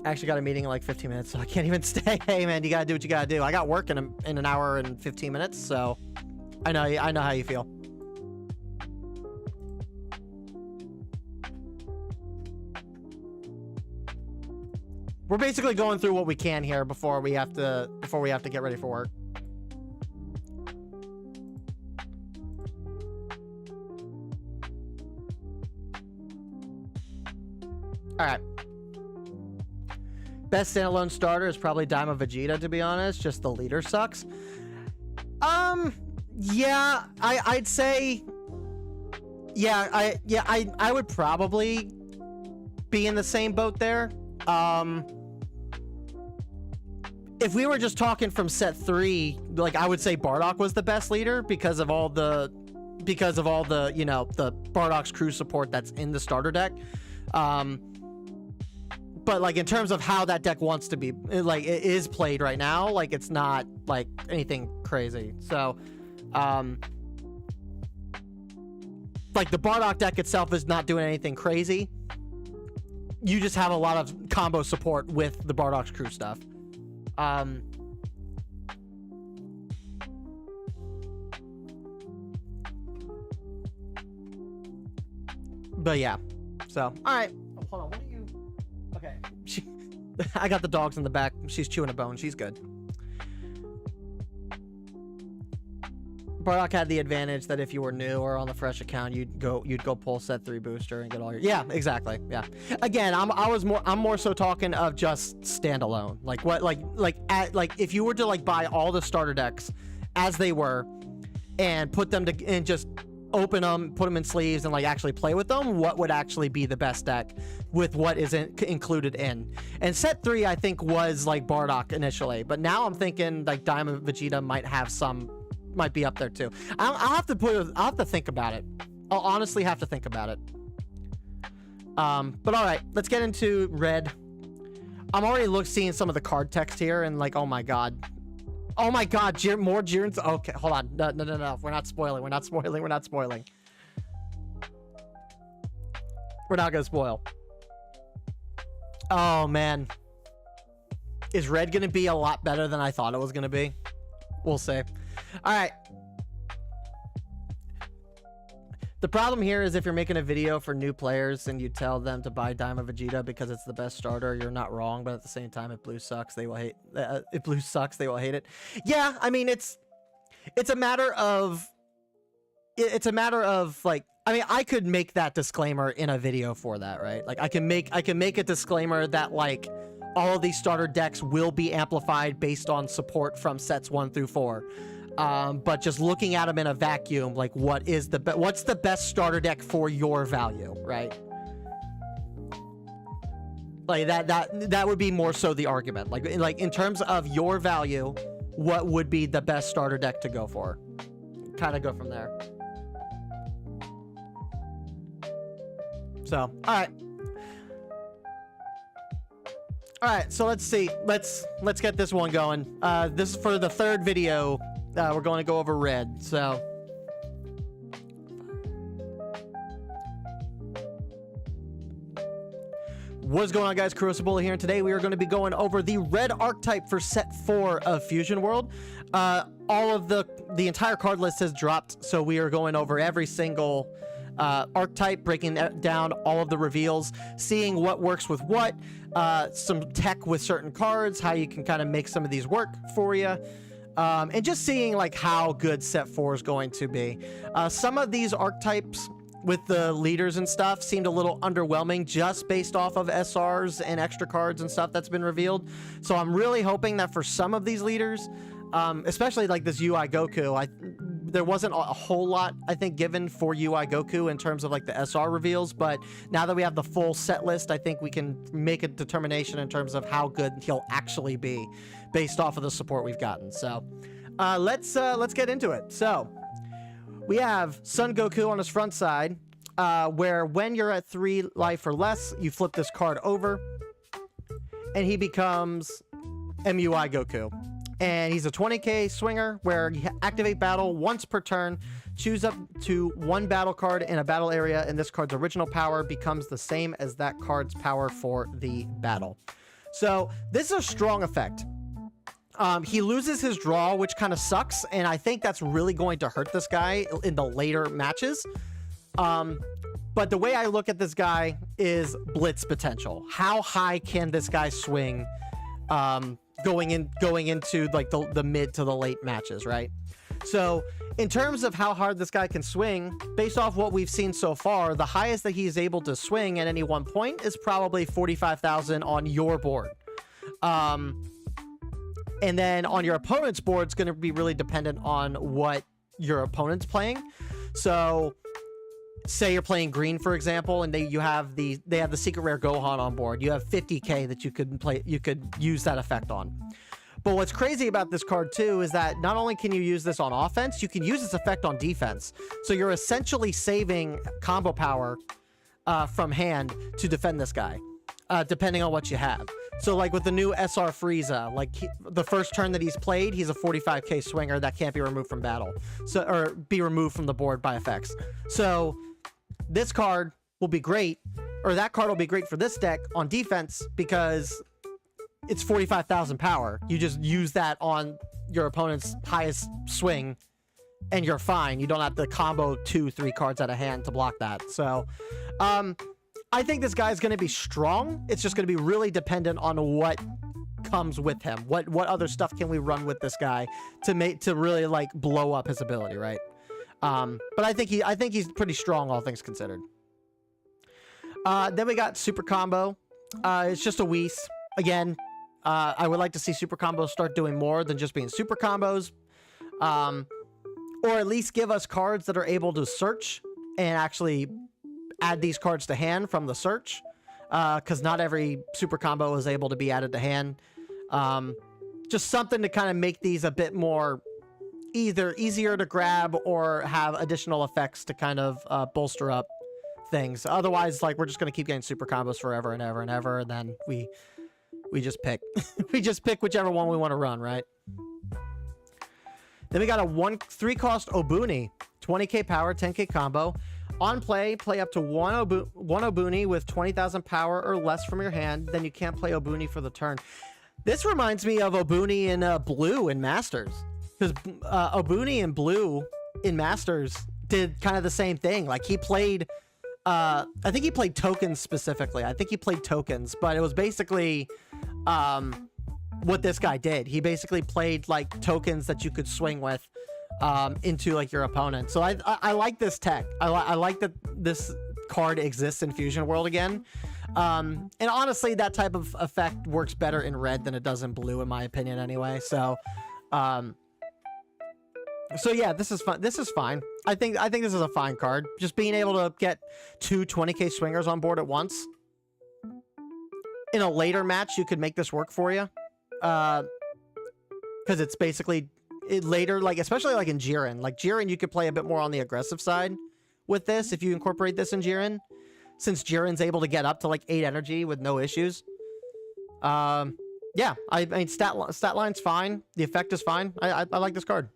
actually got a meeting in like 15 minutes, so I can't even stay. Hey man, you gotta do what you gotta do. I got work in an hour and 15 minutes, so I know how you feel. We're basically going through what we can here before we have to get ready for work. All right. Best standalone starter is probably Daima Vegeta, to be honest. Just the leader sucks. Yeah, I'd say. Yeah, I would probably be in the same boat there. If we were just talking from set 3, like I would say Bardock was the best leader because of all the you know, the Bardock's crew support that's in the starter deck. But like in terms of how that deck wants to be, like it is played right now, like it's not like anything crazy. So like the Bardock deck itself is not doing anything crazy. You just have a lot of combo support with the Bardock's crew stuff. But yeah, so all right. Oh, hold on, what are you? Okay, I got the dogs in the back. She's chewing a bone. She's good. Bardock had the advantage that if you were new or on the fresh account, you'd go pull set 3 booster and get all your. Yeah, exactly. Yeah. Again, I'm more so talking of just standalone. Like what like if you were to like buy all the starter decks as they were and put them to and just open them, put them in sleeves and like actually play with them, what would actually be the best deck with what isn't included in. And set 3 I think was like Bardock initially, but now I'm thinking like Daima Vegeta might be up there too. I'll have to think about it. I'll honestly have to think about it. But all right, let's get into red. I'm already seeing some of the card text here and like, oh my god, more Jiren's. Okay, hold on. No. We're not spoiling. We're not gonna spoil. Oh man, is red gonna be a lot better than I thought it was gonna be? We'll see. All right. The problem here is if you're making a video for new players and you tell them to buy Daima Vegeta because it's the best starter, you're not wrong. But at the same time, if blue sucks, they will hate. If blue sucks, they will hate it. Yeah, I mean it's a matter of like, I mean, I could make that disclaimer in a video for that, right? Like I can make a disclaimer that like all of these starter decks will be amplified based on support from sets 1 through 4. But just looking at them in a vacuum, like what's the best starter deck for your value, right? Like that would be more so the argument. Like in terms of your value, what would be the best starter deck to go for? Kind of go from there. So, all right, so let's see. Let's get this one going. This is for the third video. We're going to go over red. So, what's going on, guys? Crucible here, and today we are going to be going over the red archetype for set 4 of Fusion World. All of the entire card list has dropped, so we are going over every single archetype, breaking down all of the reveals, seeing what works with what, some tech with certain cards, how you can kind of make some of these work for you, and just seeing like how good set 4 is going to be. Some of these archetypes with the leaders and stuff seemed a little underwhelming just based off of SRs and extra cards and stuff that's been revealed. So I'm really hoping that for some of these leaders, especially like this UI Goku, there wasn't a whole lot, I think, given for UI Goku in terms of like the SR reveals, but now that we have the full set list, I think we can make a determination in terms of how good he'll actually be based off of the support we've gotten. So let's get into it. So we have Son Goku on his front side, where when you're at 3 life or less, you flip this card over, and he becomes MUI Goku. And he's a 20k swinger, where you activate battle once per turn, choose up to 1 battle card in a battle area, and this card's original power becomes the same as that card's power for the battle. So this is a strong effect. He loses his draw, which kind of sucks, and I think that's really going to hurt this guy in the later matches. But the way I look at this guy is blitz potential. How high can this guy swing going into like the mid to the late matches, right? So in terms of how hard this guy can swing, based off what we've seen so far, the highest that he's able to swing at any one point is probably 45,000 on your board. And then on your opponent's board, it's going to be really dependent on what your opponent's playing. So say you're playing green, for example, and they have the secret rare Gohan on board. You have 50k that you could use that effect on. But what's crazy about this card too is that not only can you use this on offense, you can use this effect on defense. So you're essentially saving combo power from hand to defend this guy, depending on what you have. So like with the new SR Frieza, like the first turn that he's played, he's a 45k swinger that can't be removed from battle, so or be removed from the board by effects. So this card will be great, or that card will be great for this deck on defense because it's 45,000 power. You just use that on your opponent's highest swing and you're fine. You don't have to combo 2-3 cards out of hand to block that. So I think this guy's going to be strong. It's just going to be really dependent on what comes with him. What other stuff can we run with this guy to really like blow up his ability, right? But I think he's pretty strong, all things considered. Then we got Super Combo. It's just a Whis. Again, I would like to see Super Combos start doing more than just being Super Combos. Or at least give us cards that are able to search and actually add these cards to hand from the search. Because not every Super Combo is able to be added to hand. Just something to kind of make these a bit more either easier to grab or have additional effects to kind of bolster up things. Otherwise, like, we're just going to keep getting Super Combos forever and ever and ever, and then we just pick. We just pick whichever one we want to run, right? Then we got a 3 cost Obuni, 20k power, 10k combo. On play, play up to one Obuni with 20,000 power or less from your hand. Then you can't play Obuni for the turn. This reminds me of Obuni in blue in Masters. Because Obuni in blue in Masters did kind of the same thing. Like, he played... I think he played tokens specifically. I think he played tokens, but it was basically what this guy did. He basically played like tokens that you could swing with into like your opponent. So I like this tech. I like that this card exists in Fusion World again. And honestly, that type of effect works better in red than it does in blue, in my opinion, anyway. So yeah, this is fun. This is fine. I think this is a fine card. Just being able to get two 20k swingers on board at once. In a later match, you could make this work for you. Because it's basically later, like especially like in Jiren. Like Jiren, you could play a bit more on the aggressive side with this if you incorporate this in Jiren. Since Jiren's able to get up to like 8 energy with no issues. Yeah, I mean stat line's fine. The effect is fine. I like this card.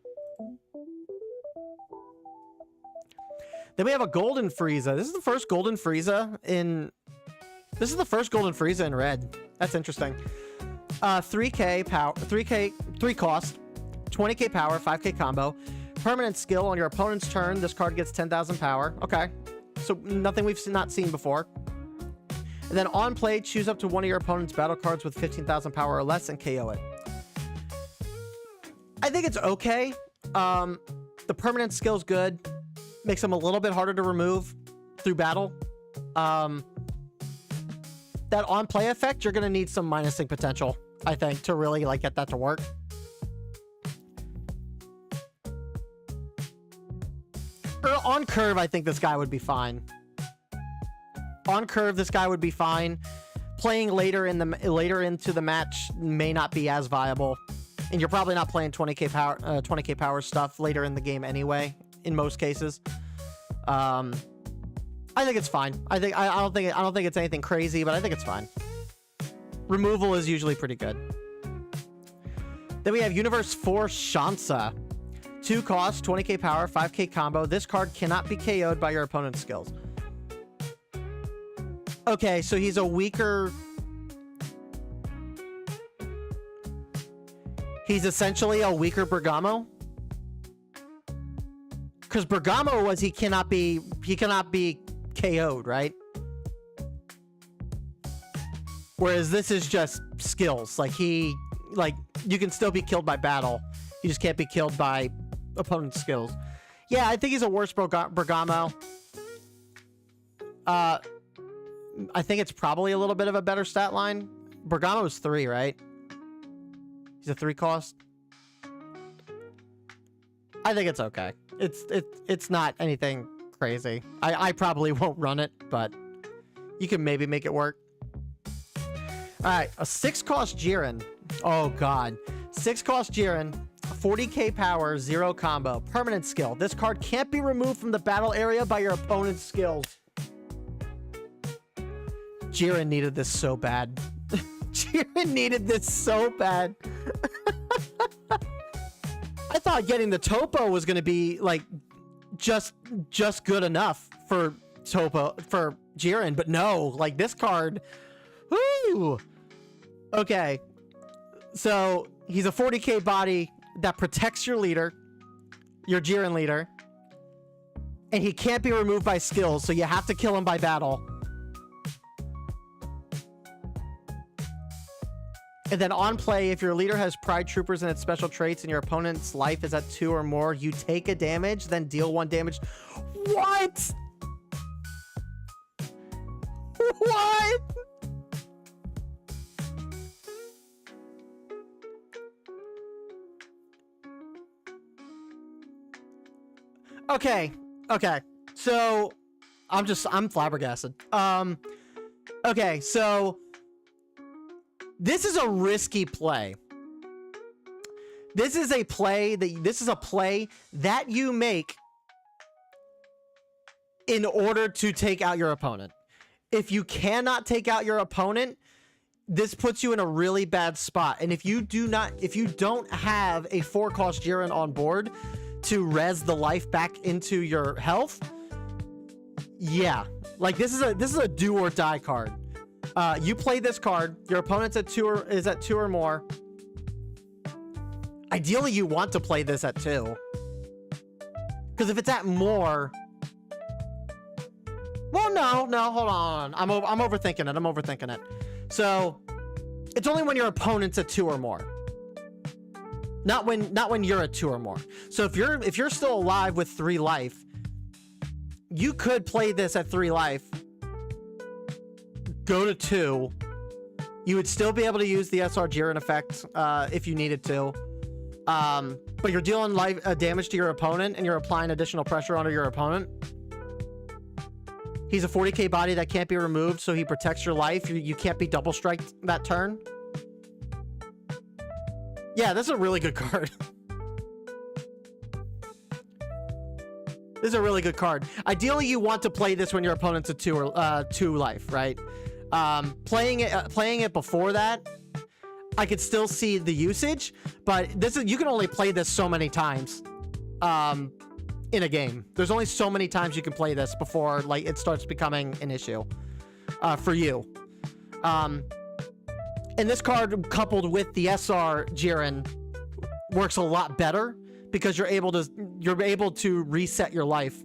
Then we have a Golden Frieza. This is the first Golden Frieza in... This is the first Golden Frieza in red. That's interesting. 3k power, 3 cost, 20k power, 5k combo. Permanent skill on your opponent's turn. This card gets 10,000 power. Okay. So nothing we've not seen before. And then on play, choose up to one of your opponent's battle cards with 15,000 power or less and KO it. I think it's okay. The permanent skill's good. Makes them a little bit harder to remove through battle. That on play effect, you're gonna need some minusing potential, I think, to really like get that to work. On curve, I think this guy would be fine. On curve, this guy would be fine. Playing later into the match may not be as viable, and you're probably not playing 20k power stuff later in the game anyway. In most cases, I think it's fine. I don't think it's anything crazy, but I think it's fine. Removal is usually pretty good. Then we have Universe 4 Shansa. 2 cost, 20k power, 5k combo. This card cannot be KO'd by your opponent's skills. Okay, so he's a weaker... He's essentially a weaker Bergamo? Because Bergamo was he cannot be KO'd, right? Whereas this is just skills. Like you can still be killed by battle. You just can't be killed by opponent's skills. Yeah, I think he's a worse Bergamo. I think it's probably a little bit of a better stat line. Bergamo is 3, right? He's a 3 cost. I think it's okay. It's not anything crazy. I probably won't run it, but you can maybe make it work. All right, a 6 cost Jiren. Oh god, 6 cost Jiren, 40k power, 0 combo, permanent skill. This card can't be removed from the battle area by your opponent's skills. Jiren needed this so bad. Jiren needed this so bad. I thought getting the Topo was going to be like just good enough for Jiren, but no, like this card. Woo! Okay. So, he's a 40k body that protects your leader, your Jiren leader, and he can't be removed by skills, so you have to kill him by battle. And then on play, if your leader has Pride Troopers and its special traits and your opponent's life is at 2 or more, you take a damage, then deal 1 damage. What? What? Okay. So I'm flabbergasted. Okay, so this is a risky play. This is a play that you make in order to take out your opponent. If you cannot take out your opponent, this puts you in a really bad spot. And if you don't have a 4-cost Jiren on board to res the life back into your health, yeah, like this is a do or die card. You play this card, your opponent's at 2 or more. Ideally, you want to play this at 2, because if it's at more, well, no, hold on, I'm overthinking it. So it's only when your opponent's at 2 or more. Not when you're at 2 or more. So if you're still alive with 3 life, you could play this at 3 life go to 2. You would still be able to use the SR Jiren effect if you needed to. But you're dealing damage to your opponent and you're applying additional pressure onto your opponent. He's a 40k body that can't be removed, so he protects your life. You can't be double striked that turn. Yeah, this is a really good card. This is a really good card. Ideally, you want to play this when your opponent's a 2 life, right? Playing it before that, I could still see the usage, but you can only play this so many times in a game. There's only so many times you can play this before like it starts becoming an issue for you. And this card coupled with the SR Jiren works a lot better because you're able to reset your life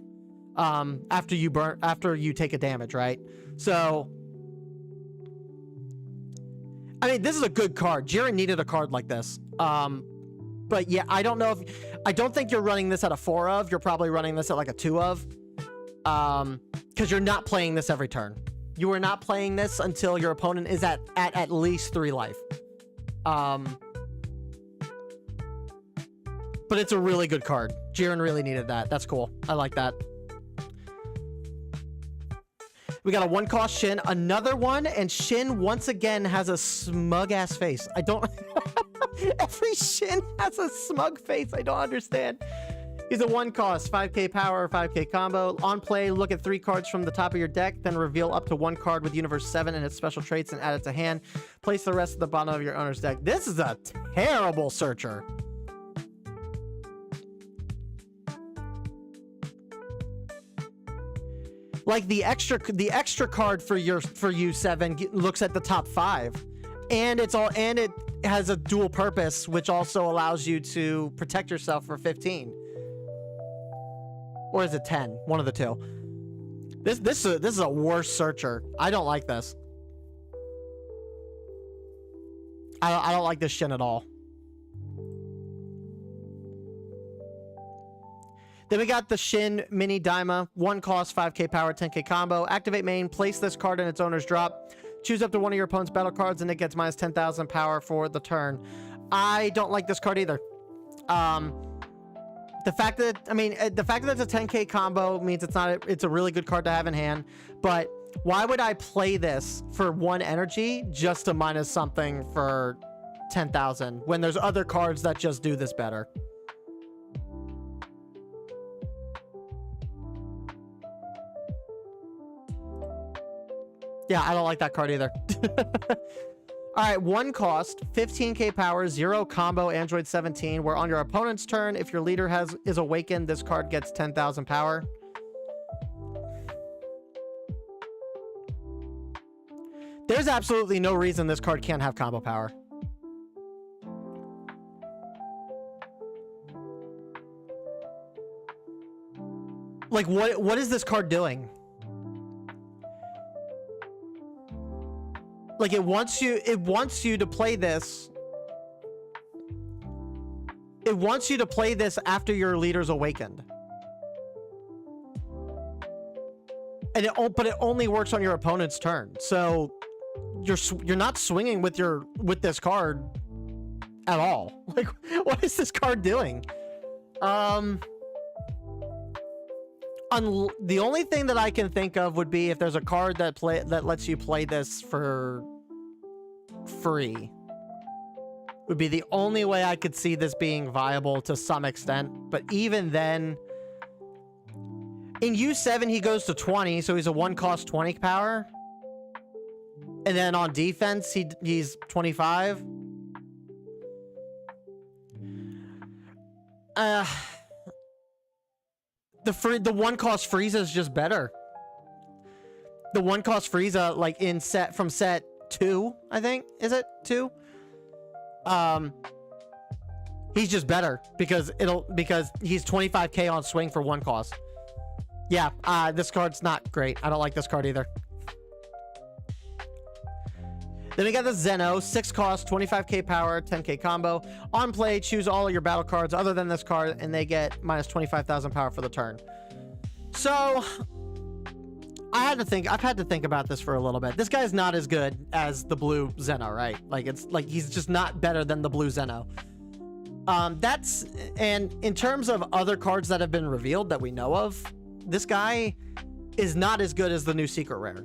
after you take a damage, right? So I mean, this is a good card. Jiren needed a card like this. But yeah, I don't think you're running this at a 4 of. You're probably running this at like a 2 of. Because you're not playing this every turn. You are not playing this until your opponent is at least 3 life. But it's a really good card. Jiren really needed that. That's cool. I like that. We got a 1-cost Shin, another one, and Shin once again has a smug ass face. I don't. Every Shin has a smug face. I don't understand. He's a 1-cost, 5k power, 5k combo. On play, look at 3 cards from the top of your deck, then reveal up to 1 card with Universe 7 and its special traits and add it to hand. Place the rest at the bottom of your owner's deck. This is a terrible searcher. Like the extra card for you 7 looks at the top 5, and it has a dual purpose, which also allows you to protect yourself for 15, or is it 10? One of the two. This is a worse searcher. I don't like this. I don't like this Shin at all. Then we got the Shin Mini Daima, 1-cost, 5k power, 10k combo. Activate main, place this card in its owner's drop. Choose up to one of your opponent's battle cards, and it gets minus 10,000 power for the turn. I don't like this card either. The fact that it's a 10k combo means it's a really good card to have in hand. But why would I play this for 1 energy just to minus something for 10,000 when there's other cards that just do this better? Yeah, I don't like that card either. All right, 1-cost, 15k power, 0 combo, Android 17, where on your opponent's turn, if your leader is awakened, this card gets 10,000 power. There's absolutely no reason this card can't have combo power. Like, what is this card doing? Like, it wants you to play this. It wants you to play this after your leader's awakened. And but it only works on your opponent's turn. So you're not swinging with this card at all. Like, what is this card doing? The only thing that I can think of would be if there's a card that lets you play this for free. Would be the only way I could see this being viable to some extent. But even then, in U7 he goes to 20, so he's a 1-cost 20 power. And then on defense he's 25. The 1-cost Frieza is just better. The 1-cost Frieza, like from set 2, I think, is it 2? He's just better because he's 25k on swing for 1-cost. Yeah, this card's not great. I don't like this card either. Then we got the Zeno, 6-cost, 25k power, 10k combo. On play, choose all of your battle cards other than this card, and they get minus 25,000 power for the turn. So, I've had to think about this for a little bit. This guy's not as good as the blue Zeno, right? Like, it's like he's just not better than the blue Zeno. And in terms of other cards that have been revealed that we know of, this guy is not as good as the new secret rare.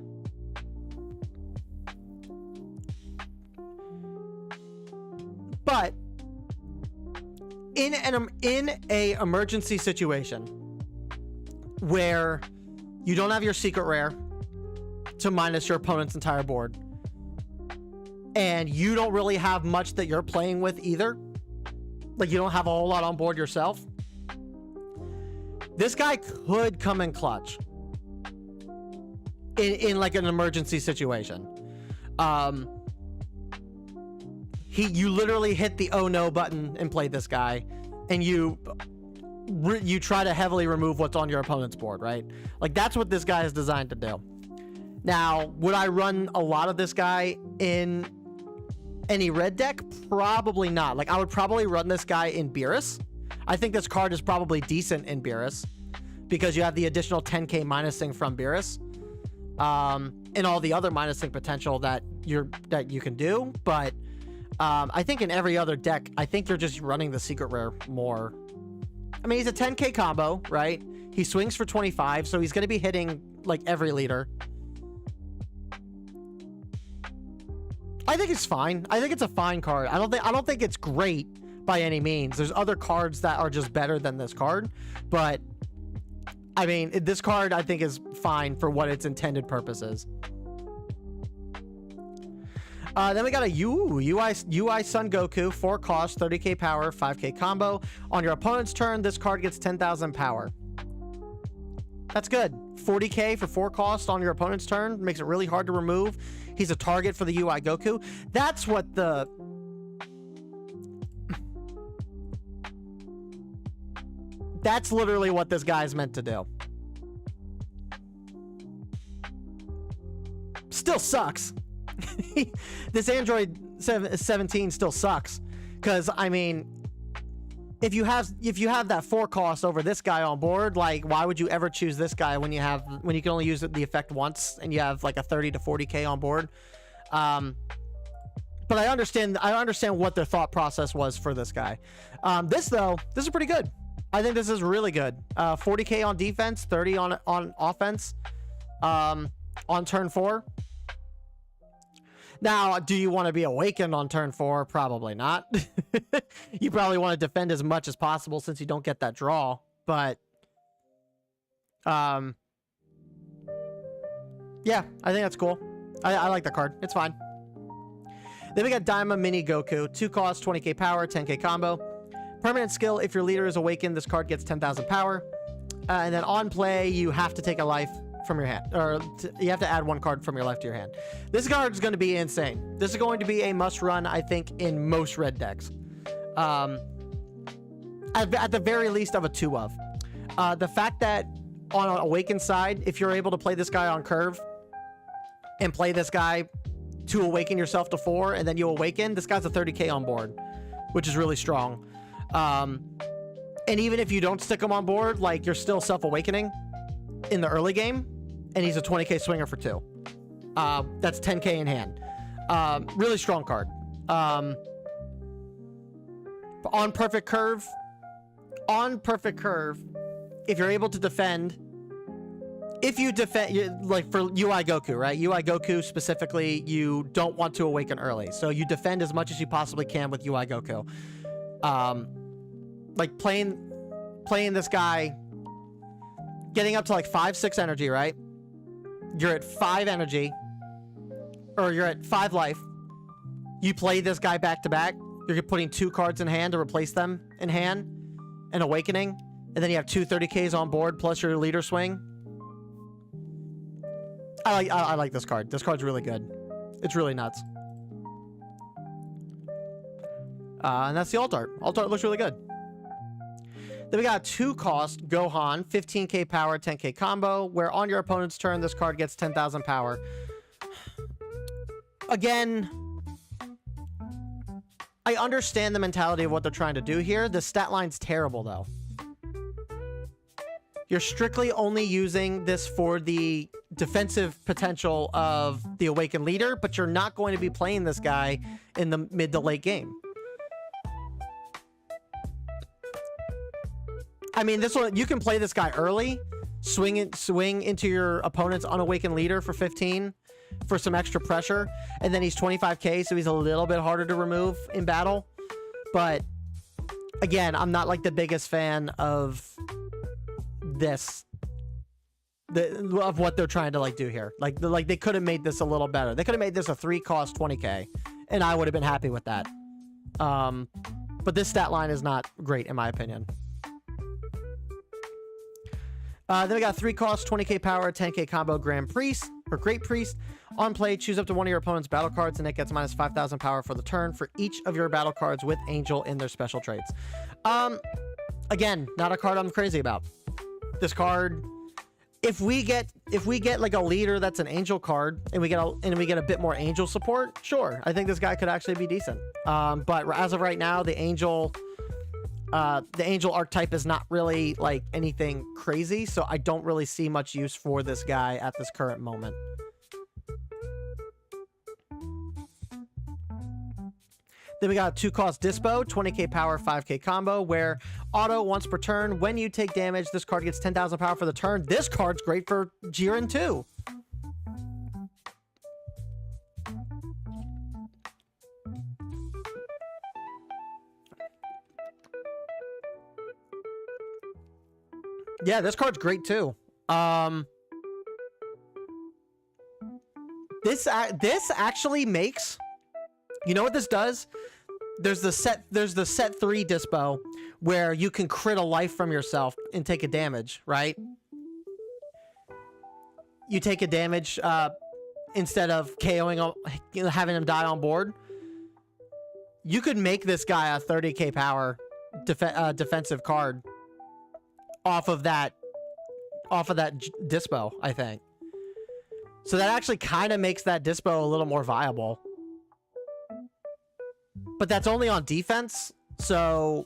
But in a emergency situation where you don't have your secret rare to minus your opponent's entire board, and you don't really have much that you're playing with either, like you don't have a whole lot on board yourself, this guy could come in clutch in like an emergency situation. You literally hit the oh no button and play this guy, and you try to heavily remove what's on your opponent's board, right? Like, that's what this guy is designed to do. Now, would I run a lot of this guy in any red deck? Probably not. Like, I would probably run this guy in Beerus. I think this card is probably decent in Beerus because you have the additional 10k minusing from Beerus, and all the other minusing potential that you can do. But I think in every other deck, I think you're just running the secret rare more. I mean, he's a 10k combo, right? He swings for 25, so he's going to be hitting like every leader. I think it's fine. I think it's a fine card. I don't think it's great by any means. There's other cards that are just better than this card, but I mean, this card I think is fine for what its intended purpose is. Then we got a UI Sun Goku, 4 cost, 30k power, 5k combo. On your opponent's turn, this card gets 10,000 power. That's good. 40k for 4 cost on your opponent's turn makes it really hard to remove. He's a target for the UI Goku. That's what the... That's literally what this guy's meant to do. Still sucks. This Android 17 still sucks, because I mean, if you have that 4 cost over this guy on board, like, why would you ever choose this guy when you can only use the effect once and you have like a 30 to 40k on board? But I understand what their thought process was for this guy. This is pretty good. I think this is really good. 40k on defense, 30 on offense, on turn 4. Now, do you want to be awakened on turn 4? Probably not. You probably want to defend as much as possible since you don't get that draw. But, yeah, I think that's cool. I like the card. It's fine. Then we got Daima Mini Goku. 2 cost, 20k power, 10k combo. Permanent skill, if your leader is awakened, this card gets 10,000 power. And then on play, you have to take a life from your hand, or you have to add 1 card from your life to your hand. This card is going to be insane. This is going to be a must run, I think, in most red decks. At the very least of a 2 of. The fact that on an awakened side, if you're able to play this guy on curve and play this guy to awaken yourself to 4 and then you awaken, this guy's a 30k on board, which is really strong. And even if you don't stick him on board, like, you're still self-awakening in the early game, and he's a 20k swinger for 2. That's 10k in hand. Really strong card. On perfect curve, if you're able to defend, like for UI Goku, right? UI Goku specifically, you don't want to awaken early, so you defend as much as you possibly can with UI Goku. Like playing this guy, getting up to like 5-6 energy, right? You're at 5 energy, or you're at 5 life. You play this guy back to back. You're putting 2 cards in hand to replace them in hand, and awakening, and then you have 2 30ks on board plus your leader swing. I like this card. This card's really good. It's really nuts. And that's the alt art. Alt art looks really good. Then we got a 2 cost Gohan, 15k power, 10k combo, where on your opponent's turn, this card gets 10,000 power. Again, I understand the mentality of what they're trying to do here. The stat line's terrible, though. You're strictly only using this for the defensive potential of the Awakened Leader, but you're not going to be playing this guy in the mid to late game. I mean, this one, you can play this guy early, swing into your opponent's Unawakened Leader for 15 for some extra pressure, and then he's 25k, so he's a little bit harder to remove in battle. But again, I'm not like the biggest fan of this, of what they're trying to like do here. Like they could have made this a little better. They could have made this a 3-cost 20k, and I would have been happy with that. But this stat line is not great in my opinion. Then we got 3-cost 20k power 10k combo Grand Priest or Great Priest. On play, choose up to one of your opponent's battle cards, and it gets minus 5,000 power for the turn for each of your battle cards with Angel in their special traits. Again, not a card I'm crazy about. This card, if we get like a leader that's an Angel card, and we get a bit more Angel support, sure, I think this guy could actually be decent. But as of right now, the Angel archetype is not really like anything crazy, so I don't really see much use for this guy at this current moment. Then we got a 2-cost Dispo, 20k power, 5k combo, where auto once per turn. When you take damage, this card gets 10,000 power for the turn. This card's great for Jiren too. Yeah, this card's great too. This actually makes, you know what this does? There's the set 3 Dispo where you can crit a life from yourself and take a damage, right? You take a damage instead of KOing, having him die on board. You could make this guy a 30k power defensive card off of that Dispo, I think. So that actually kind of makes that Dispo a little more viable. But that's only on defense, so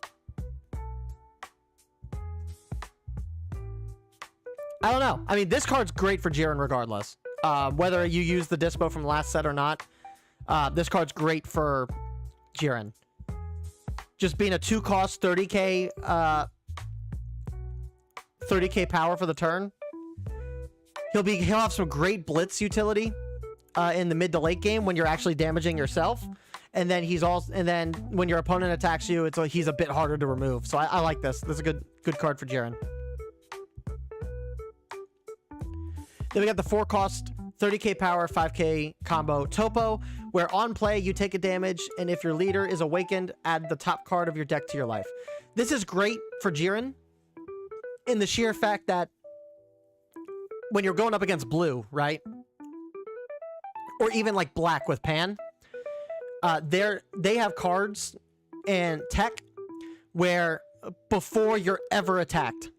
I don't know. I mean, this card's great for Jiren regardless. Whether you use the Dispo from last set or not, this card's great for Jiren. Just being a 2-cost 30k 30k power for the turn. He'll have some great blitz utility in the mid to late game when you're actually damaging yourself. And then when your opponent attacks you, he's a bit harder to remove. So I like this. This is a good card for Jiren. Then we got the 4-cost 30k power 5k combo Topo, where on play you take a damage, and if your leader is awakened, add the top card of your deck to your life. This is great for Jiren in the sheer fact that when you're going up against blue, right? Or even like black with Pan, they have cards and tech where before you're ever attacked,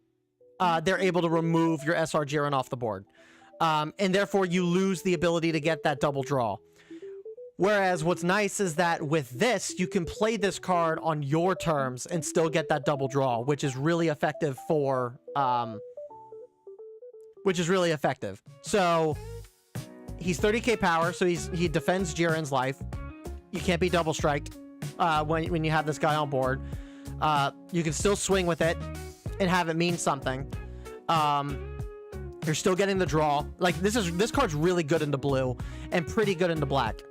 they're able to remove your SR Jiren off the board. And therefore you lose the ability to get that double draw. Whereas what's nice is that with this, you can play this card on your terms and still get that double draw, which is really effective for, So he's 30k power, so he defends Jiren's life. You can't be double striked when you have this guy on board. You can still swing with it and have it mean something. You're still getting the draw. Like this card's really good into blue and pretty good into black.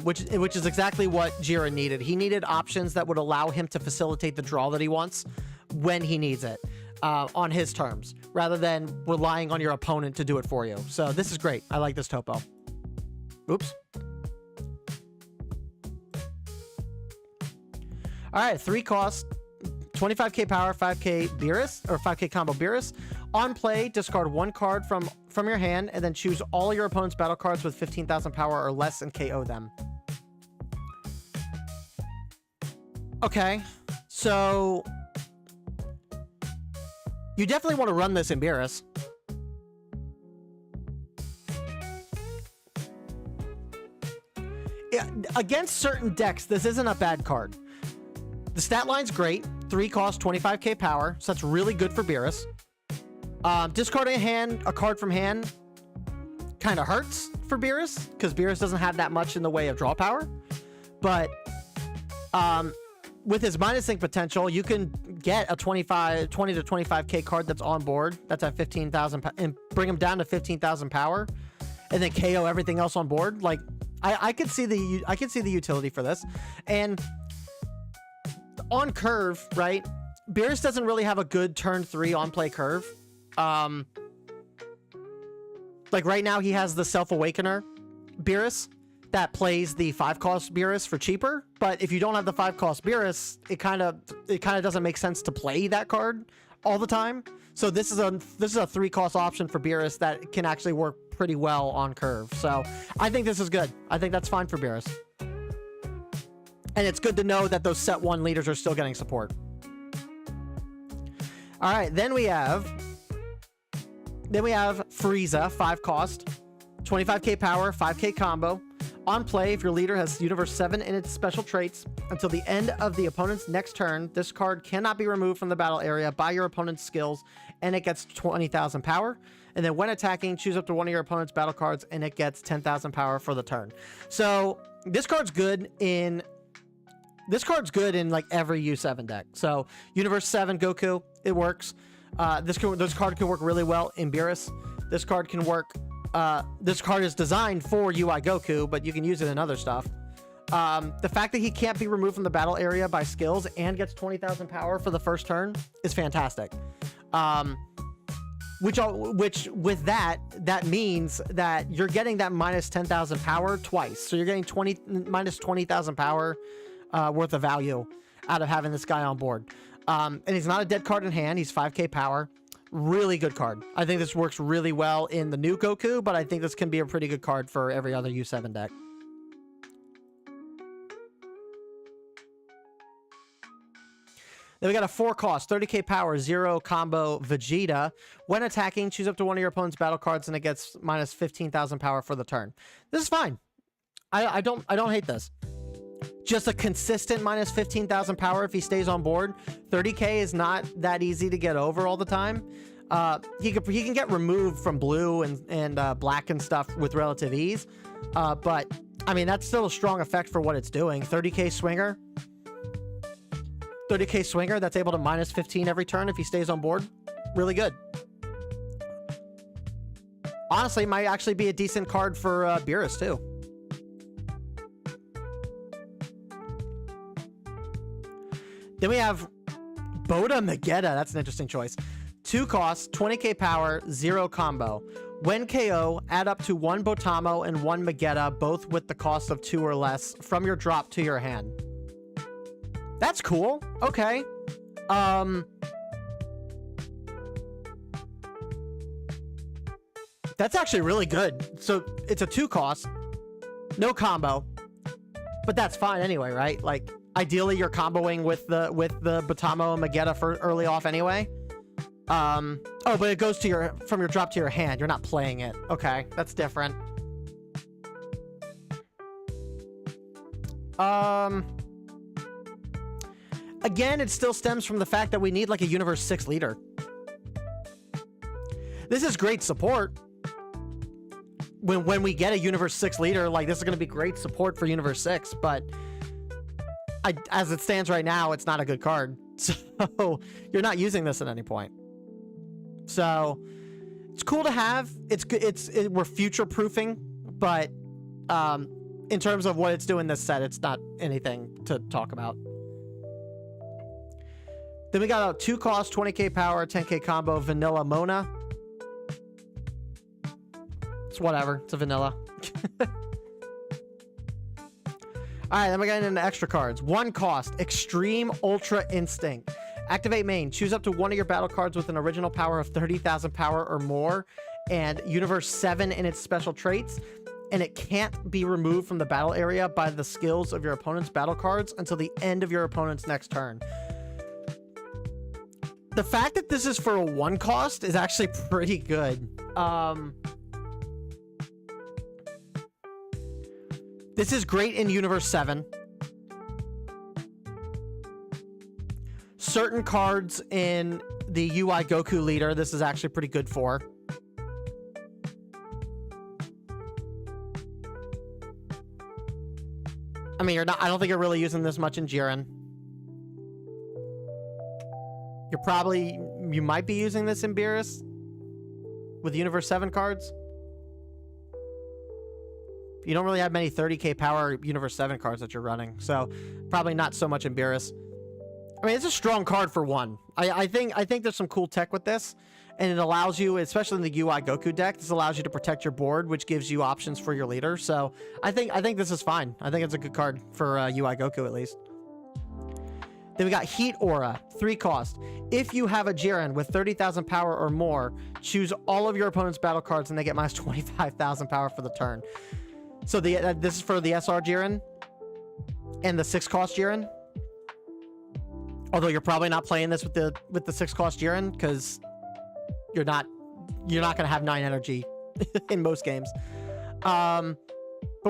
Which is exactly what Jiren needed. He needed options that would allow him to facilitate the draw that he wants when he needs it, on his terms, rather than relying on your opponent to do it for you. So this is great. I like this Topo. Oops. All right, 3-cost, 25k power, 5k Beerus, or 5k combo Beerus. On play, discard 1 card from your hand, and then choose all your opponent's battle cards with 15,000 power or less and KO them. Okay, so you definitely want to run this in Beerus. Yeah, against certain decks, this isn't a bad card. The stat line's great. 3-cost, 25k power, so that's really good for Beerus. Discarding a card from hand kind of hurts for Beerus, because Beerus doesn't have that much in the way of draw power. But with his minus sync potential, you can get a 20 to 25k card that's on board, that's at 15,000, and bring him down to 15,000 power, and then KO everything else on board. Like, I could see the utility for this. And on curve, right? Beerus doesn't really have a good turn 3 on play curve. Like right now he has the Self-Awakener Beerus that plays the 5-cost Beerus for cheaper, but if you don't have the 5-cost Beerus, it kind of doesn't make sense to play that card all the time. So this is a 3-cost option for Beerus that can actually work pretty well on curve. So I think this is good. I think that's fine for Beerus. And it's good to know that those set 1 leaders are still getting support. All right, then we have Frieza, 5-cost, 25k power, 5k combo. On play, if your leader has Universe 7 in its special traits, until the end of the opponent's next turn, this card cannot be removed from the battle area by your opponent's skills, and it gets 20,000 power. And then when attacking, choose up to one of your opponent's battle cards, and it gets 10,000 power for the turn. So this card's good in like every U7 deck. So Universe 7 Goku, it works. This card can work really well in Beerus. This card can work. This card is designed for UI Goku, but you can use it in other stuff. The fact that he can't be removed from the battle area by skills and gets 20,000 power for the first turn is fantastic. Which with that means that you're getting that minus 10,000 power twice. So you're getting minus 20,000 power worth of value out of having this guy on board. And he's not a dead card in hand. He's 5k power. Really good card. I think this works really well in the new Goku, but I think this can be a pretty good card for every other U7 deck. Then we got a 4-cost, 30k power, 0 combo Vegeta. When attacking, choose up to one of your opponent's battle cards, and it gets minus 15,000 power for the turn. This is fine. I don't hate this. Just a consistent minus 15,000 power if he stays on board. 30k is not that easy to get over all the time. He can get removed from blue and black and stuff with relative ease. But I mean, that's still a strong effect for what it's doing. 30k swinger. 30k swinger that's able to minus 15 every turn if he stays on board. Really good. Honestly, might actually be a decent card for Beerus too. Then we have Boda Magetta. That's an interesting choice. 2 costs, 20k power, 0 combo. When KO, add up to 1 Botamo and 1 Magetta, both with the cost of 2 or less, from your drop to your hand. That's cool. Okay. That's actually really good. So it's a 2 cost, no combo, but that's fine anyway, right? Like, ideally, you're comboing with the Botamo and Magetta for early off anyway. Oh, but it goes to from your drop to your hand. You're not playing it. Okay, that's different. Again, it still stems from the fact that we need like a Universe 6 leader. This is great support. When we get a Universe 6 leader, like, this is going to be great support for Universe 6, but as it stands right now, it's not a good card. So you're not using this at any point. So it's cool to have. We're future proofing, but in terms of what it's doing this set, it's not anything to talk about. Then we got a 2 cost, 20k power, 10k combo, Vanilla Mona. It's whatever. It's a vanilla. Alright, then we got into extra cards. 1 cost, Extreme Ultra Instinct. Activate main. Choose up to one of your battle cards with an original power of 30,000 power or more, and Universe 7 in its special traits, and it can't be removed from the battle area by the skills of your opponent's battle cards until the end of your opponent's next turn. The fact that this is for a 1 cost is actually pretty good. This is great in Universe 7. Certain cards in the UI Goku leader, this is actually pretty good for. I mean, I don't think you're really using this much in Jiren. You might be using this in Beerus with Universe 7 cards. You don't really have many 30k power Universe 7 cards that you're running, so probably not so much in Beerus. I mean, it's a strong card for one. I think there's some cool tech with this, and it allows you, especially in the UI Goku deck, this allows you to protect your board, which gives you options for your leader. So I think this is fine. I think it's a good card for UI Goku at least. Then we got Heat Aura, 3 cost. If you have a Jiren with 30,000 power or more, choose all of your opponent's battle cards and they get minus 25,000 power for the turn. So this is for the SR Jiren and the 6 cost Jiren. Although you're probably not playing this with the 6 cost Jiren because you're not gonna have 9 energy in most games. But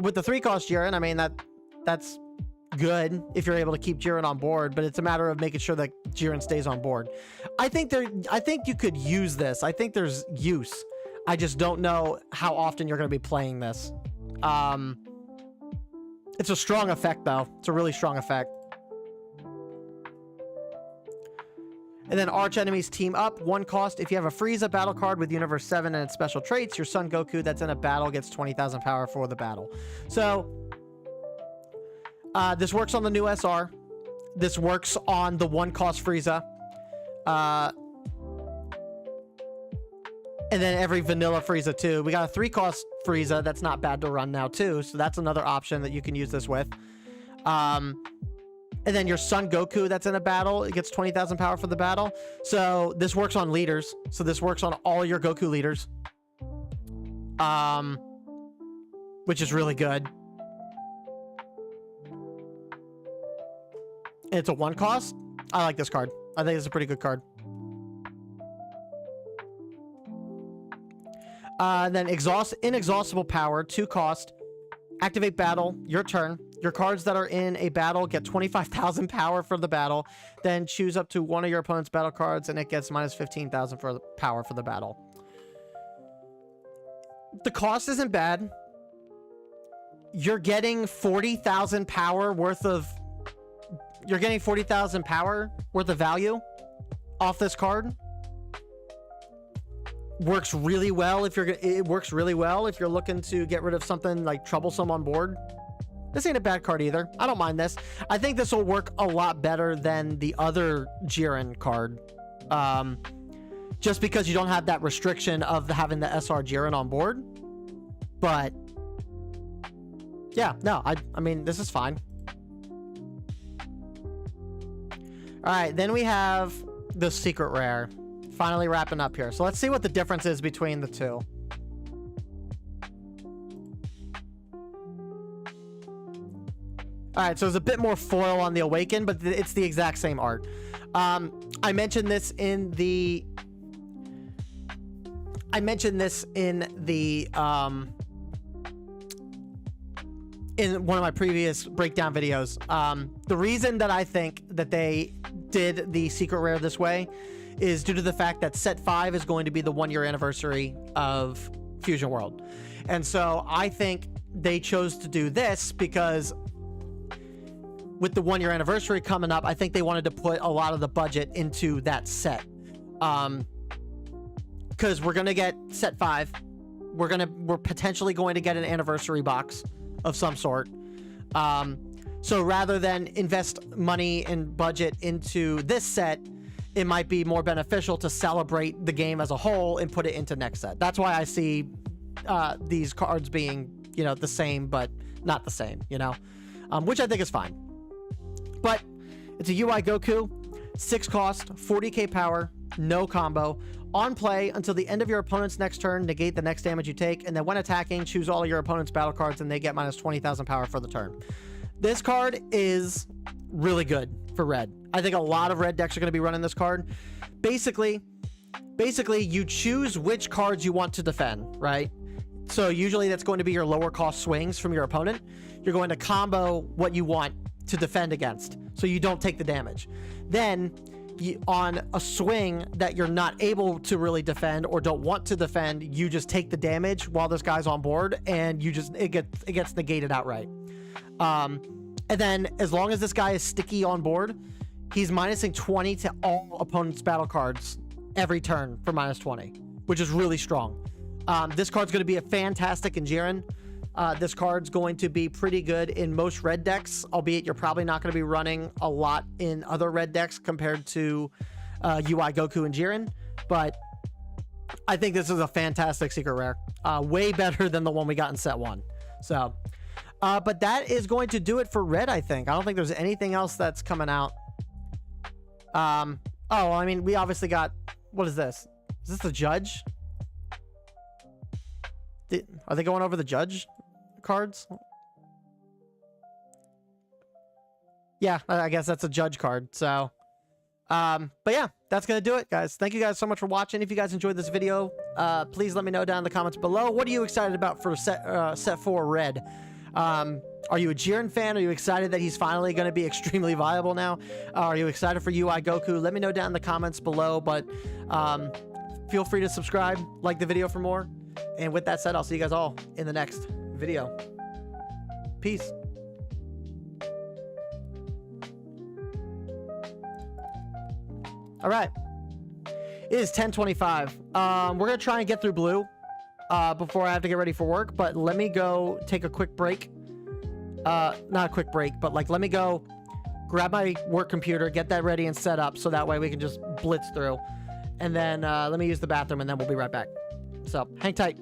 with the 3 cost Jiren, I mean that's good if you're able to keep Jiren on board, but it's a matter of making sure that Jiren stays on board. I think you could use this. I think there's use. I just don't know how often you're going to be playing this. It's a strong effect though. It's a really strong effect. And then Arch Enemies Team Up, 1 cost. If you have a Frieza battle card with Universe 7 and its special traits, your Son Goku that's in a battle gets 20,000 power for the battle. So this works on the new SR. This works on the 1 cost Frieza. And then every vanilla Frieza too. We got a 3 cost Frieza that's not bad to run now too. So that's another option that you can use this with. And then your Son Goku that's in a battle, it gets 20,000 power for the battle. So this works on leaders. So this works on all your Goku leaders. Which is really good. And it's a 1 cost. I like this card. I think it's a pretty good card. Then Inexhaustible Power, 2 cost. Activate battle, your turn. Your cards that are in a battle get 25,000 power for the battle. Then choose up to one of your opponent's battle cards and it gets minus 15,000 for the power for the battle. The cost isn't bad. You're getting 40,000 power worth of... You're getting 40,000 power worth of value off this card. Works really well if it works really well if you're looking to get rid of something like troublesome on board. This ain't a bad card either. I don't mind this. I think this will work a lot better than the other Jiren card. Just because you don't have that restriction of having the SR Jiren on board. But yeah, no, I mean, this is fine. All right, then we have the secret rare. Finally wrapping up here. So let's see what the difference is between the two. All right, so there's a bit more foil on the Awaken, but it's the exact same art. I mentioned this in the in one of my previous breakdown videos. The reason that I think that they did the secret rare this way is due to the fact that set 5 is going to be the 1-year anniversary of Fusion World. And so I think they chose to do this because with the 1-year anniversary coming up, I think they wanted to put a lot of the budget into that set. Because we're going to get set 5. We're potentially going to get an anniversary box of some sort. So rather than invest money and budget into this set, it might be more beneficial to celebrate the game as a whole and put it into next set. That's why I see these cards being, you know, the same, but not the same, you know, which I think is fine. But it's a UI Goku, 6 cost, 40k power, no combo. On play until the end of your opponent's next turn, negate the next damage you take, and then when attacking, choose all of your opponent's battle cards and they get minus 20,000 power for the turn. This card is really good for red. I think a lot of red decks are going to be running this card. Basically, you choose which cards you want to defend, right? So usually that's going to be your lower cost swings from your opponent. You're going to combo what you want to defend against, so you don't take the damage. Then on a swing that you're not able to really defend or don't want to defend, you just take the damage while this guy's on board, and it gets negated outright. And then as long as this guy is sticky on board, he's minusing 20 to all opponent's battle cards every turn for -20, which is really strong. This card's going to be a fantastic in Jiren. This card's going to be pretty good in most red decks, albeit you're probably not going to be running a lot in other red decks compared to UI Goku and Jiren. But I think this is a fantastic secret rare. Way better than the one we got in set 1. So, but that is going to do it for red, I think. I don't think there's anything else that's coming out. Oh, I mean, we obviously got... What is this? Is this the judge? Are they going over the judge cards? Yeah, I guess that's a judge card. So, but yeah, that's gonna do it, guys. Thank you guys so much for watching. If you guys enjoyed this video, please let me know down in the comments below. What are you excited about for set 4 red? Are you a Jiren fan? Are you excited that he's finally going to be extremely viable now? Are you excited for UI Goku? Let me know down in the comments below, but feel free to subscribe, like the video for more. And with that said, I'll see you guys all in the next video. Peace. All right. It is 10:25. We're going to try and get through blue before I have to get ready for work, but let me go take a quick break. Not a quick break, but like, let me go grab my work computer, get that ready and set up so that way we can just blitz through. And then let me use the bathroom and then we'll be right back. So hang tight.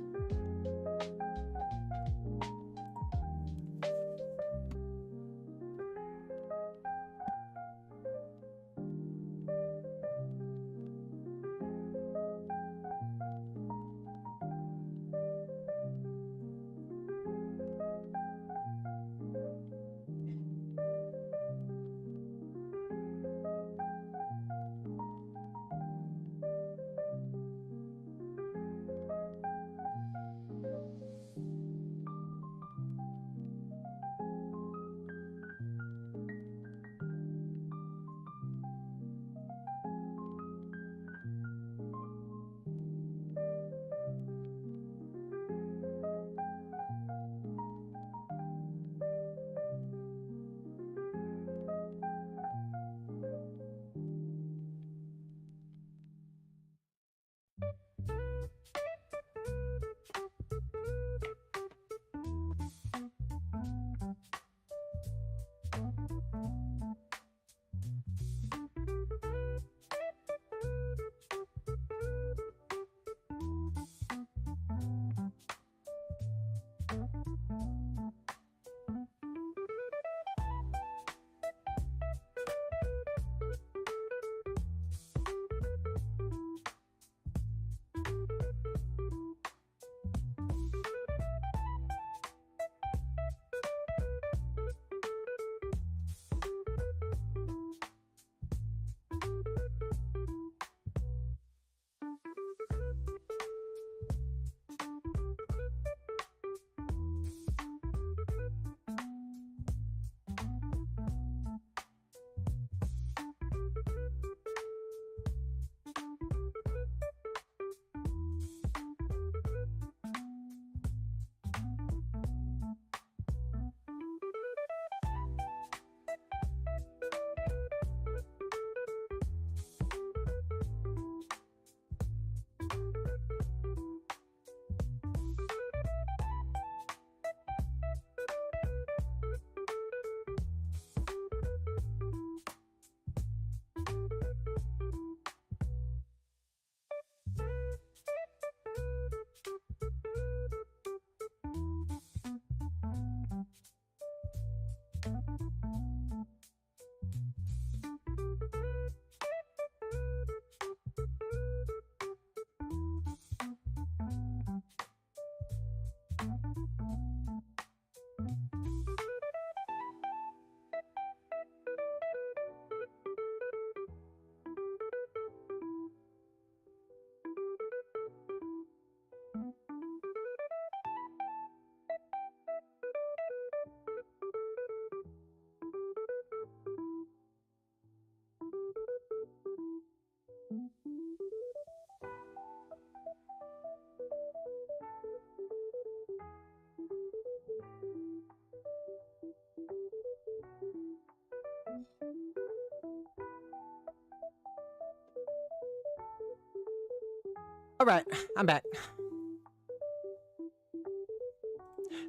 All right, I'm back.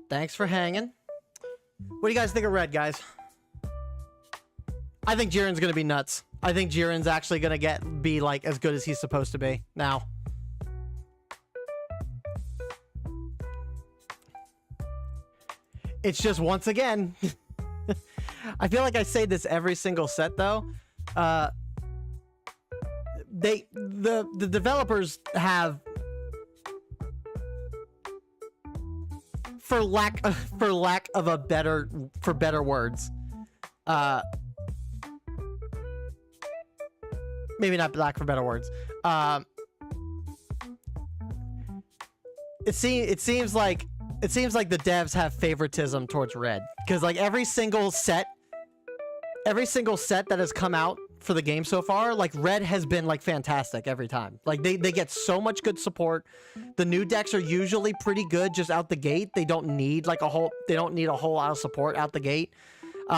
Thanks for hanging. What do you guys think of red, guys? I think Jiren's gonna be nuts. I think Jiren's actually gonna be like as good as he's supposed to be now. It's just once again. I feel like I say this every single set though. The developers have, for lack of a better words, maybe not lack for better words. It seems like the devs have favoritism towards red, because like every single set that has come out for the game so far, like red has been like fantastic every time. Like they get so much good support. The new decks are usually pretty good just out the gate. They don't need like a whole lot of support out the gate.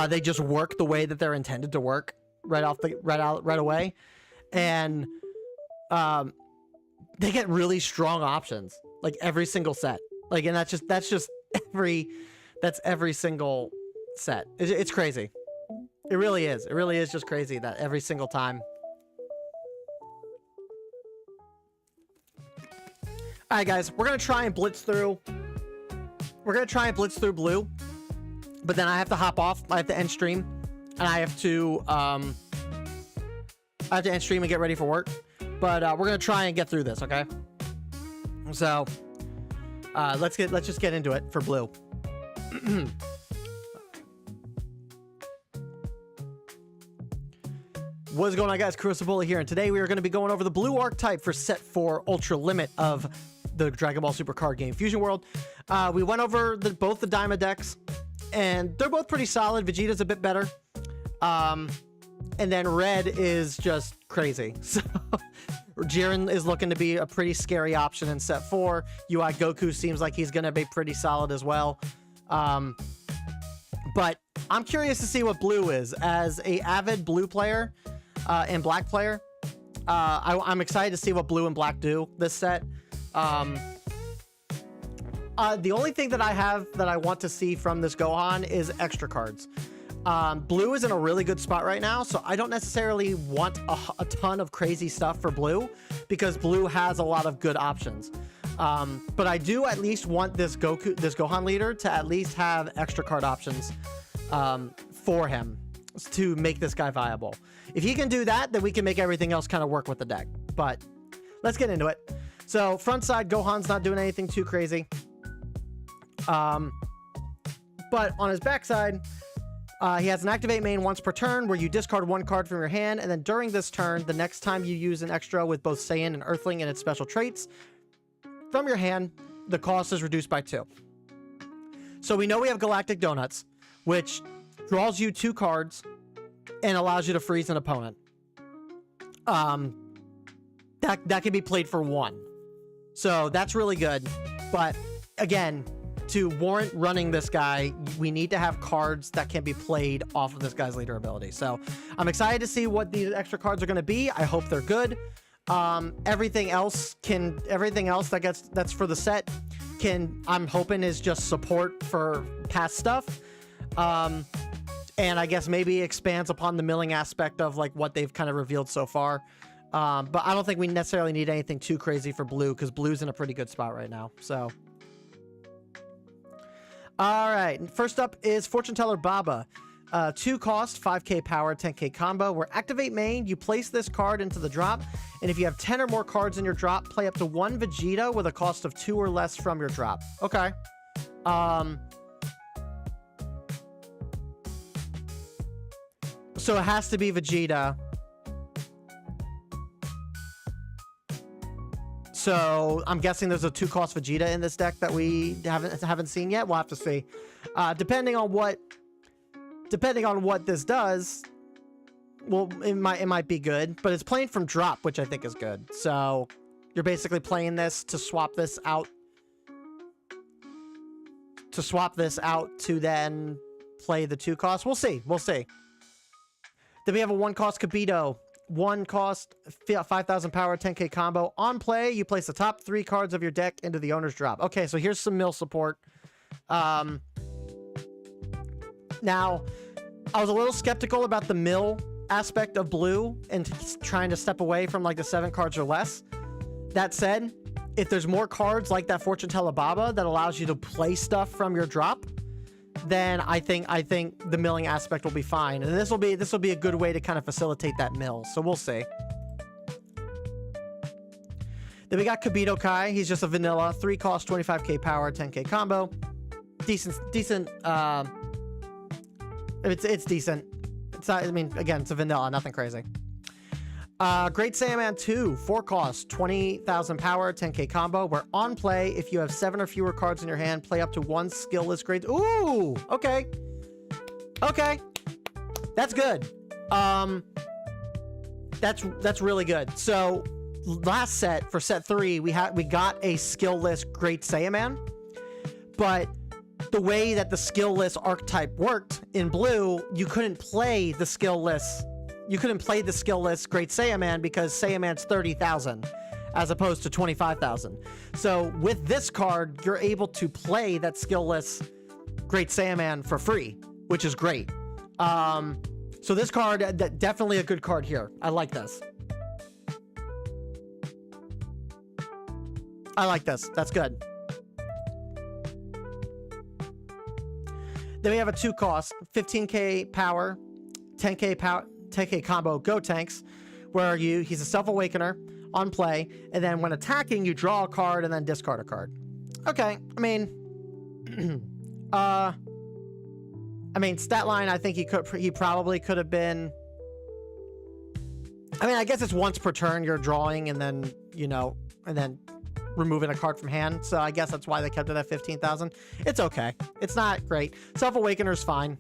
They just work the way that they're intended to work right away. And they get really strong options like every single set. Like, and that's just every single set. It's crazy. It really is. It really is just crazy that every single time. All right, guys, we're gonna try and blitz through. We're gonna try and blitz through blue, but then I have to hop off. I have to end stream, and I have to end stream and get ready for work. But we're gonna try and get through this, okay? So let's just get into it for blue. What's going on, guys? Crucible here, and today we are going to be going over the blue archetype for set 4 Ultra Limit of the Dragon Ball Super card game Fusion World. We went over both the Daima decks, and they're both pretty solid. Vegeta's a bit better. And then red is just crazy. So Jiren is looking to be a pretty scary option in set 4. UI Goku seems like he's going to be pretty solid as well. But I'm curious to see what blue is. As a avid blue player and black player, I'm excited to see what blue and black do this set. The only thing that I want to see from this Gohan is extra cards. Blue is in a really good spot right now, so I don't necessarily want a ton of crazy stuff for blue, because blue has a lot of good options. But I do at least want this Gohan leader to at least have extra card options for him to make this guy viable. If he can do that, then we can make everything else kind of work with the deck. But let's get into it. So front side, Gohan's not doing anything too crazy. But on his backside, he has an activate main once per turn where you discard 1 card from your hand, and then during this turn, the next time you use an extra with both Saiyan and Earthling and its special traits from your hand, the cost is reduced by 2. So we know we have Galactic Donuts, which draws you 2 cards and allows you to freeze an opponent. That can be played for 1. So that's really good. But again, to warrant running this guy, we need to have cards that can be played off of this guy's leader ability. So I'm excited to see what these extra cards are going to be. I hope they're good. Everything else that's for the set I'm hoping is just support for past stuff. And I guess maybe expands upon the milling aspect of like what they've kind of revealed so far. But I don't think we necessarily need anything too crazy for blue, because blue's in a pretty good spot right now. So all right, first up is Fortune Teller Baba. 2 cost, 5k power, 10k combo. Where activate main, you place this card into the drop, and if you have 10 or more cards in your drop, play up to 1 Vegeta with a cost of 2 or less from your drop. Okay. So it has to be Vegeta. So I'm guessing there's a 2-cost Vegeta in this deck that we haven't seen yet. We'll have to see. Depending on what this does, well, it might be good. But it's playing from drop, which I think is good. So you're basically playing this to swap this out. To then play the 2-cost. We'll see. Then we have a 1-cost Kibito. 1 cost, 5,000 power, 10k combo. On play, you place the top 3 cards of your deck into the owner's drop. Okay, so here's some mill support. Now, I was a little skeptical about the mill aspect of blue and trying to step away from like the 7 cards or less. That said, if there's more cards like that Fortune Teller Baba that allows you to play stuff from your drop, then I think the milling aspect will be fine, and this will be a good way to kind of facilitate that mill. So we'll see. Then we got Kibito Kai. He's just a vanilla 3 cost, 25k power, 10k combo. Decent. It's decent. It's not. I mean, again, it's a vanilla, nothing crazy. Great Saiyaman 2, 4 costs, 20,000 power, 10k combo, where on play, if you have 7 or fewer cards in your hand, play up to 1 skill-less great... Ooh! Okay. Okay. That's good. That's really good. So, last set, for set 3, we got a skill-less Great Saiyaman, but the way that the skill-less archetype worked in blue, you couldn't play the skill-less Great Saiyaman because Saiyaman's 30,000 as opposed to 25,000. So with this card, you're able to play that skill-less Great Saiyaman for free, which is great. So this card, definitely a good card here. I like this. I like this. That's good. Then we have a 2 cost, 15k power, 10k combo Gotenks, where he's a Self-Awakener on play, and then when attacking, you draw a card and then discard a card. Okay, I mean, stat line, I think he probably could have been. I mean, I guess it's once per turn you're drawing, and then and then removing a card from hand. So I guess that's why they kept it at 15,000. It's okay. It's not great. Self-Awakener's fine.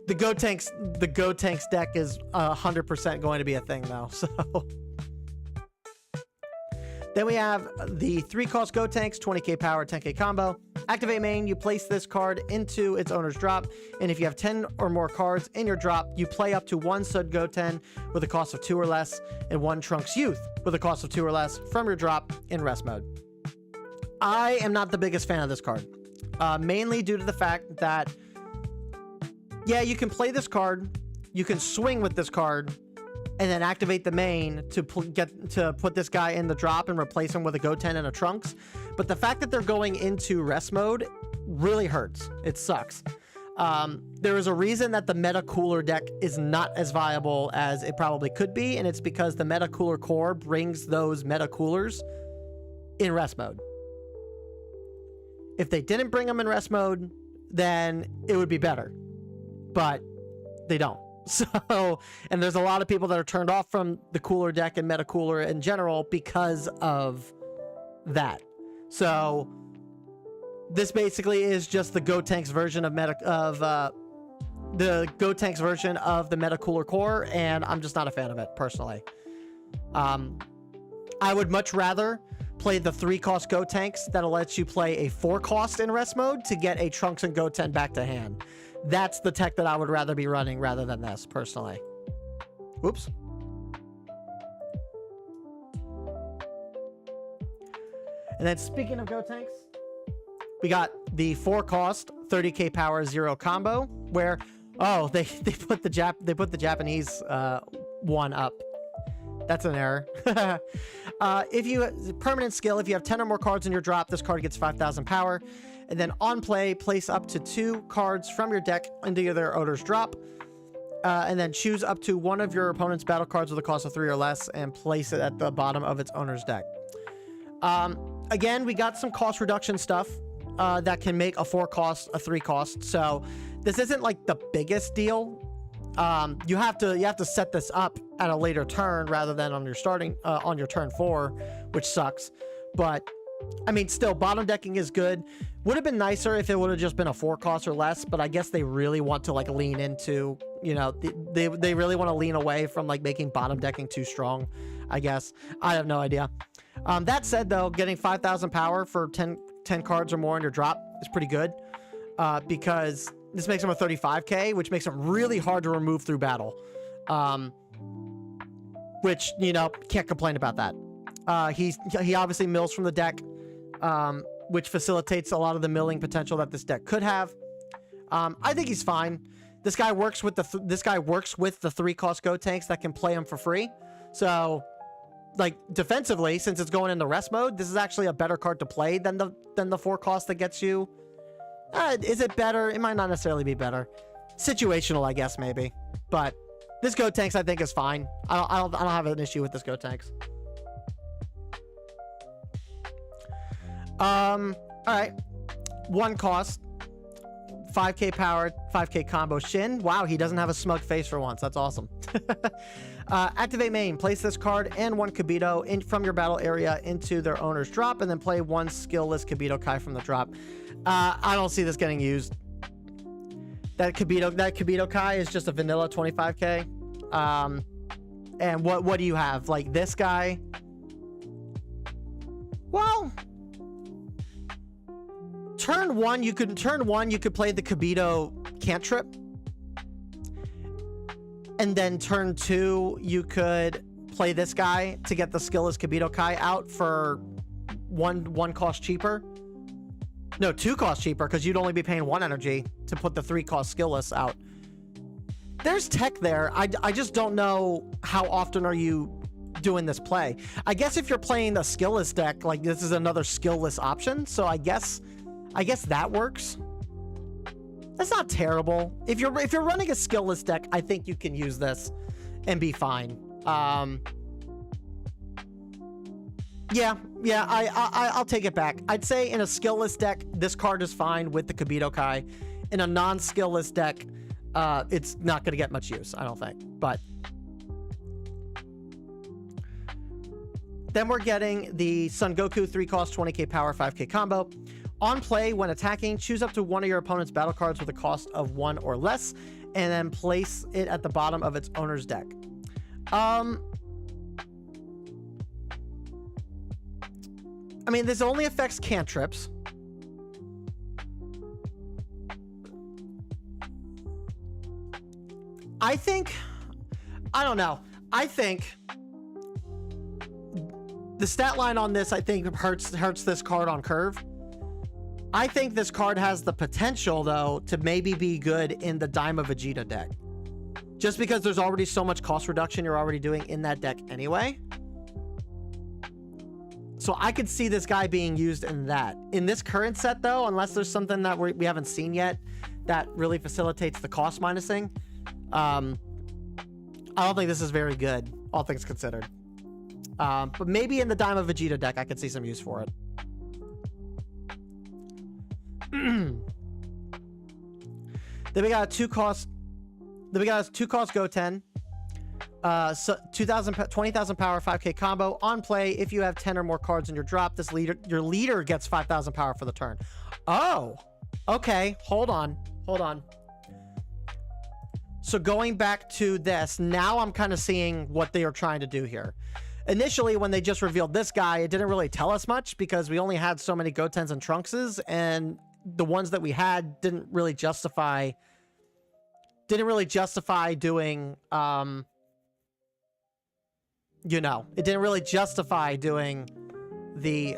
The Gotenks deck is 100% going to be a thing though. So then we have the 3 cost Gotenks, 20k power, 10k combo. Activate main, you place this card into its owner's drop, and if you have 10 or more cards in your drop, you play up to 1 Sud Goten with a cost of 2 or less, and 1 Trunks Youth with a cost of 2 or less from your drop in rest mode. I am not the biggest fan of this card, mainly due to the fact that, yeah, you can play this card, you can swing with this card, and then activate the main to put this guy in the drop and replace him with a Goten and a Trunks. But the fact that they're going into rest mode really hurts. It sucks. There is a reason that the Meta Cooler deck is not as viable as it probably could be, and it's because the Meta Cooler core brings those Meta Coolers in rest mode. If they didn't bring them in rest mode, then it would be better. But they don't. So, and there's a lot of people that are turned off from the Cooler deck and Meta Cooler in general because of that. So, this basically is just the Gotenks version of the Gotenks version of the Meta Cooler core, and I'm just not a fan of it personally. I would much rather play the 3 cost Gotenks that'll let you play a 4 cost in rest mode to get a Trunks and Goten back to hand. That's the tech that I would rather be running rather than this, personally. Whoops. And then speaking of Gotenks, we got the 4 cost, 30k power, 0 combo, where, oh, they put the Japanese one up. That's an error. Permanent skill, if you have 10 or more cards in your drop, this card gets 5,000 power. And then on play, place up to 2 cards from your deck into their owner's drop. And then choose up to 1 of your opponent's battle cards with a cost of 3 or less and place it at the bottom of its owner's deck. Again, we got some cost reduction stuff that can make a 4 cost a 3 cost. So this isn't like the biggest deal. You have to set this up at a later turn rather than on your on your turn 4, which sucks. But I mean, still, bottom decking is good. Would have been nicer if it would have just been a 4 cost or less, but I guess they really want to like lean into, they really want to lean away from like making bottom decking too strong, I guess. I have no idea. That said, though, getting 5,000 power for 10 cards or more in your drop is pretty good, because this makes them a 35k, which makes them really hard to remove through battle. which, you know, can't complain about that. He obviously mills from the deck, which facilitates a lot of the milling potential that this deck could have. I think he's fine. This guy works with the 3-cost Gotenks that can play him for free. So, like, defensively, since it's going into rest mode, this is actually a better card to play than the 4-cost that gets you. Is it better? It might not necessarily be better. Situational, I guess, maybe. But this Gotenks, I think, is fine. I don't have an issue with this Gotenks. All right. 1 cost. 5k power, 5k combo Shin. Wow, he doesn't have a smug face for once. That's awesome. Activate main. Place this card and 1 Kibito from your battle area into their owner's drop, and then play 1 skillless Kibito Kai from the drop. I don't see this getting used. That Kibito Kai is just a vanilla 25k. And what do you have? Like this guy? Well, turn one you could play the Kibito cantrip. And then turn 2 you could play this guy to get the skillless Kibito Kai out for one cost cheaper. No, 2 cost cheaper, because you'd only be paying 1 energy to put the 3-cost skillless out. There's tech there. I just don't know how often are you doing this play. I guess if you're playing a skillless deck, like this is another skillless option, so I guess that works. That's not terrible. If you're running a skillless deck, I think you can use this and be fine. Yeah, I'll take it back. I'd say in a skillless deck, this card is fine with the Kibito Kai. In a non-skillless deck, it's not going to get much use, I don't think. But then we're getting the Son Goku 3-cost 20k power 5k combo. On play, when attacking, choose up to one of your opponent's battle cards with a cost of 1 or less, and then place it at the bottom of its owner's deck. I mean, this only affects cantrips. I don't know. I think the stat line on this, I think, hurts this card on curve. I think this card has the potential, though, to maybe be good in the Daima Vegeta deck. Just because there's already so much cost reduction you're already doing in that deck anyway. So I could see this guy being used in that. In this current set, though, unless there's something that we haven't seen yet that really facilitates the cost minusing, I don't think this is very good, all things considered. But maybe in the Daima Vegeta deck, I could see some use for it. Then we got a 2-cost. Then we got a 2-cost Goten. So 20,000 power, 5k combo. On play, if you have 10 or more cards in your drop, your leader gets 5,000 power for the turn. Oh, okay. Hold on. So going back to this, now I'm kind of seeing what they are trying to do here. Initially, when they just revealed this guy, it didn't really tell us much because we only had so many Gotens and Trunkses, and the ones that we had didn't really justify doing, you know, it didn't really justify doing the,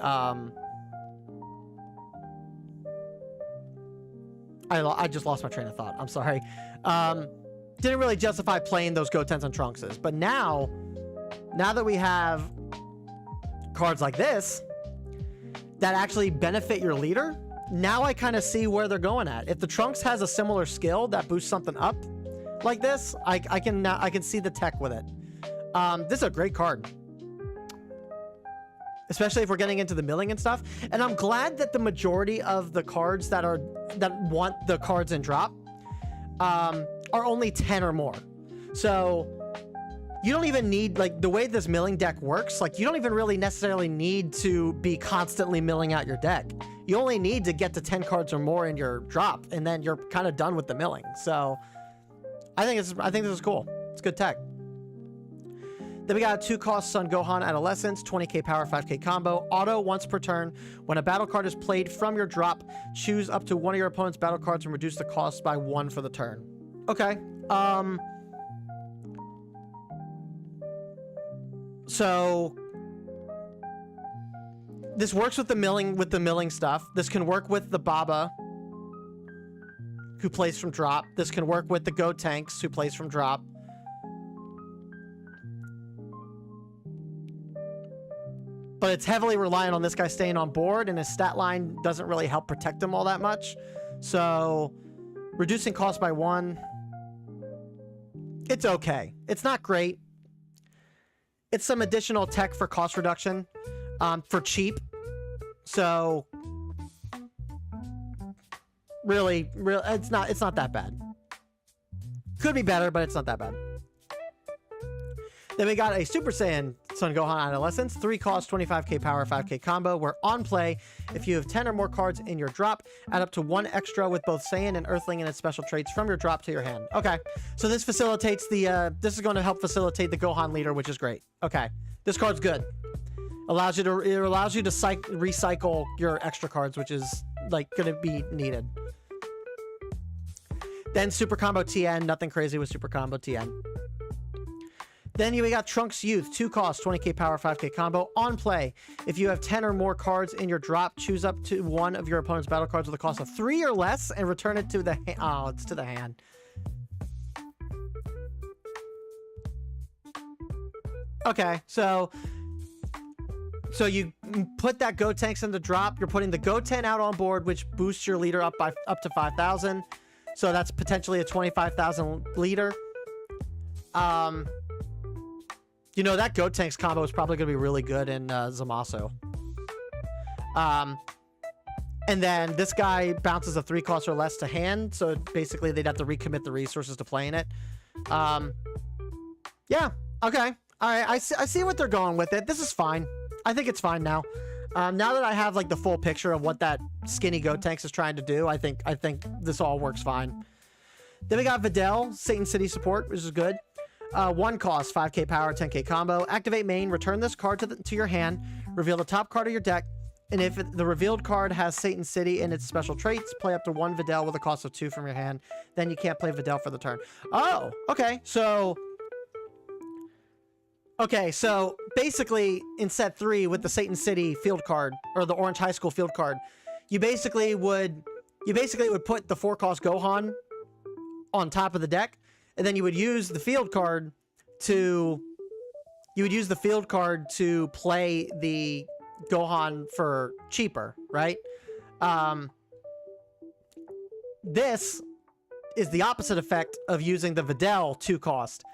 I just lost my train of thought. I'm sorry. Didn't really justify playing those Gotens and Trunkses. But now that we have cards like this that actually benefit your leader, now I kind of see where they're going at. If the Trunks has a similar skill that boosts something up like this, I can see the tech with it. This is a great card, especially if we're getting into the milling and stuff. And I'm glad that the majority of the cards that want the cards in drop are only 10 or more. So you don't even need, like, the way this milling deck works, like, you don't even really necessarily need to be constantly milling out your deck. You only need to get to 10 cards or more in your drop, and then you're kind of done with the milling. So I think this is cool. It's good tech. Then we got a 2-cost Son Gohan Adolescence, 20k power, 5k combo. Auto once per turn. When a battle card is played from your drop, choose up to one of your opponent's battle cards and reduce the cost by 1 for the turn. Okay. So this works with the milling stuff. This can work with the Baba, who plays from drop. This can work with the Gotenks, who plays from drop. But it's heavily reliant on this guy staying on board, and his stat line doesn't really help protect him all that much. So reducing cost by 1, it's okay. It's not great. It's some additional tech for cost reduction, for cheap. So really, it's not that bad. Could be better, but it's not that bad. Then we got a Super Saiyan Son Gohan Adolescence, 3 cost, 25k power, 5k combo, where on play, if you have 10 or more cards in your drop, add up to 1 extra with both Saiyan and Earthling and its special traits from your drop to your hand. Okay, so this facilitates the, this is going to help facilitate the Gohan leader, which is great. Okay, this card's good. It allows you to recycle your extra cards, which is, like, going to be needed. Then Super Combo TN, nothing crazy with Super Combo TN. Then we got Trunks Youth, 2 cost, 20k power, 5k combo. On play, if you have 10 or more cards in your drop, choose up to 1 of your opponent's battle cards with a cost of 3 or less and return it to the it's to the hand. Okay, so you put that Gotenks in the drop. You're putting the Goten out on board, which boosts your leader up to 5,000. So that's potentially a 25,000 leader. You know, that Gotenks combo is probably going to be really good in Zamasu. And then this guy bounces a 3 cost or less to hand, so basically they'd have to recommit the resources to playing it. Yeah, okay. All right, I see what they're going with it. This is fine. I think it's fine now. Now that I have like the full picture of what that skinny Gotenks is trying to do, I think this all works fine. Then we got Videl, Satan City support, which is good. 1 cost, 5k power, 10k combo. Activate main, return this card to your hand, reveal the top card of your deck, and if the revealed card has Satan City in its special traits, play up to 1 Videl with a cost of 2 from your hand. Then you can't play Videl for the turn. Oh, okay. So basically in set 3 with the Satan City field card, or the Orange High School field card, you basically would put the 4 cost Gohan on top of the deck, and then you would use the field card to play the Gohan for cheaper, right? This is the opposite effect of using the Videl 2 cost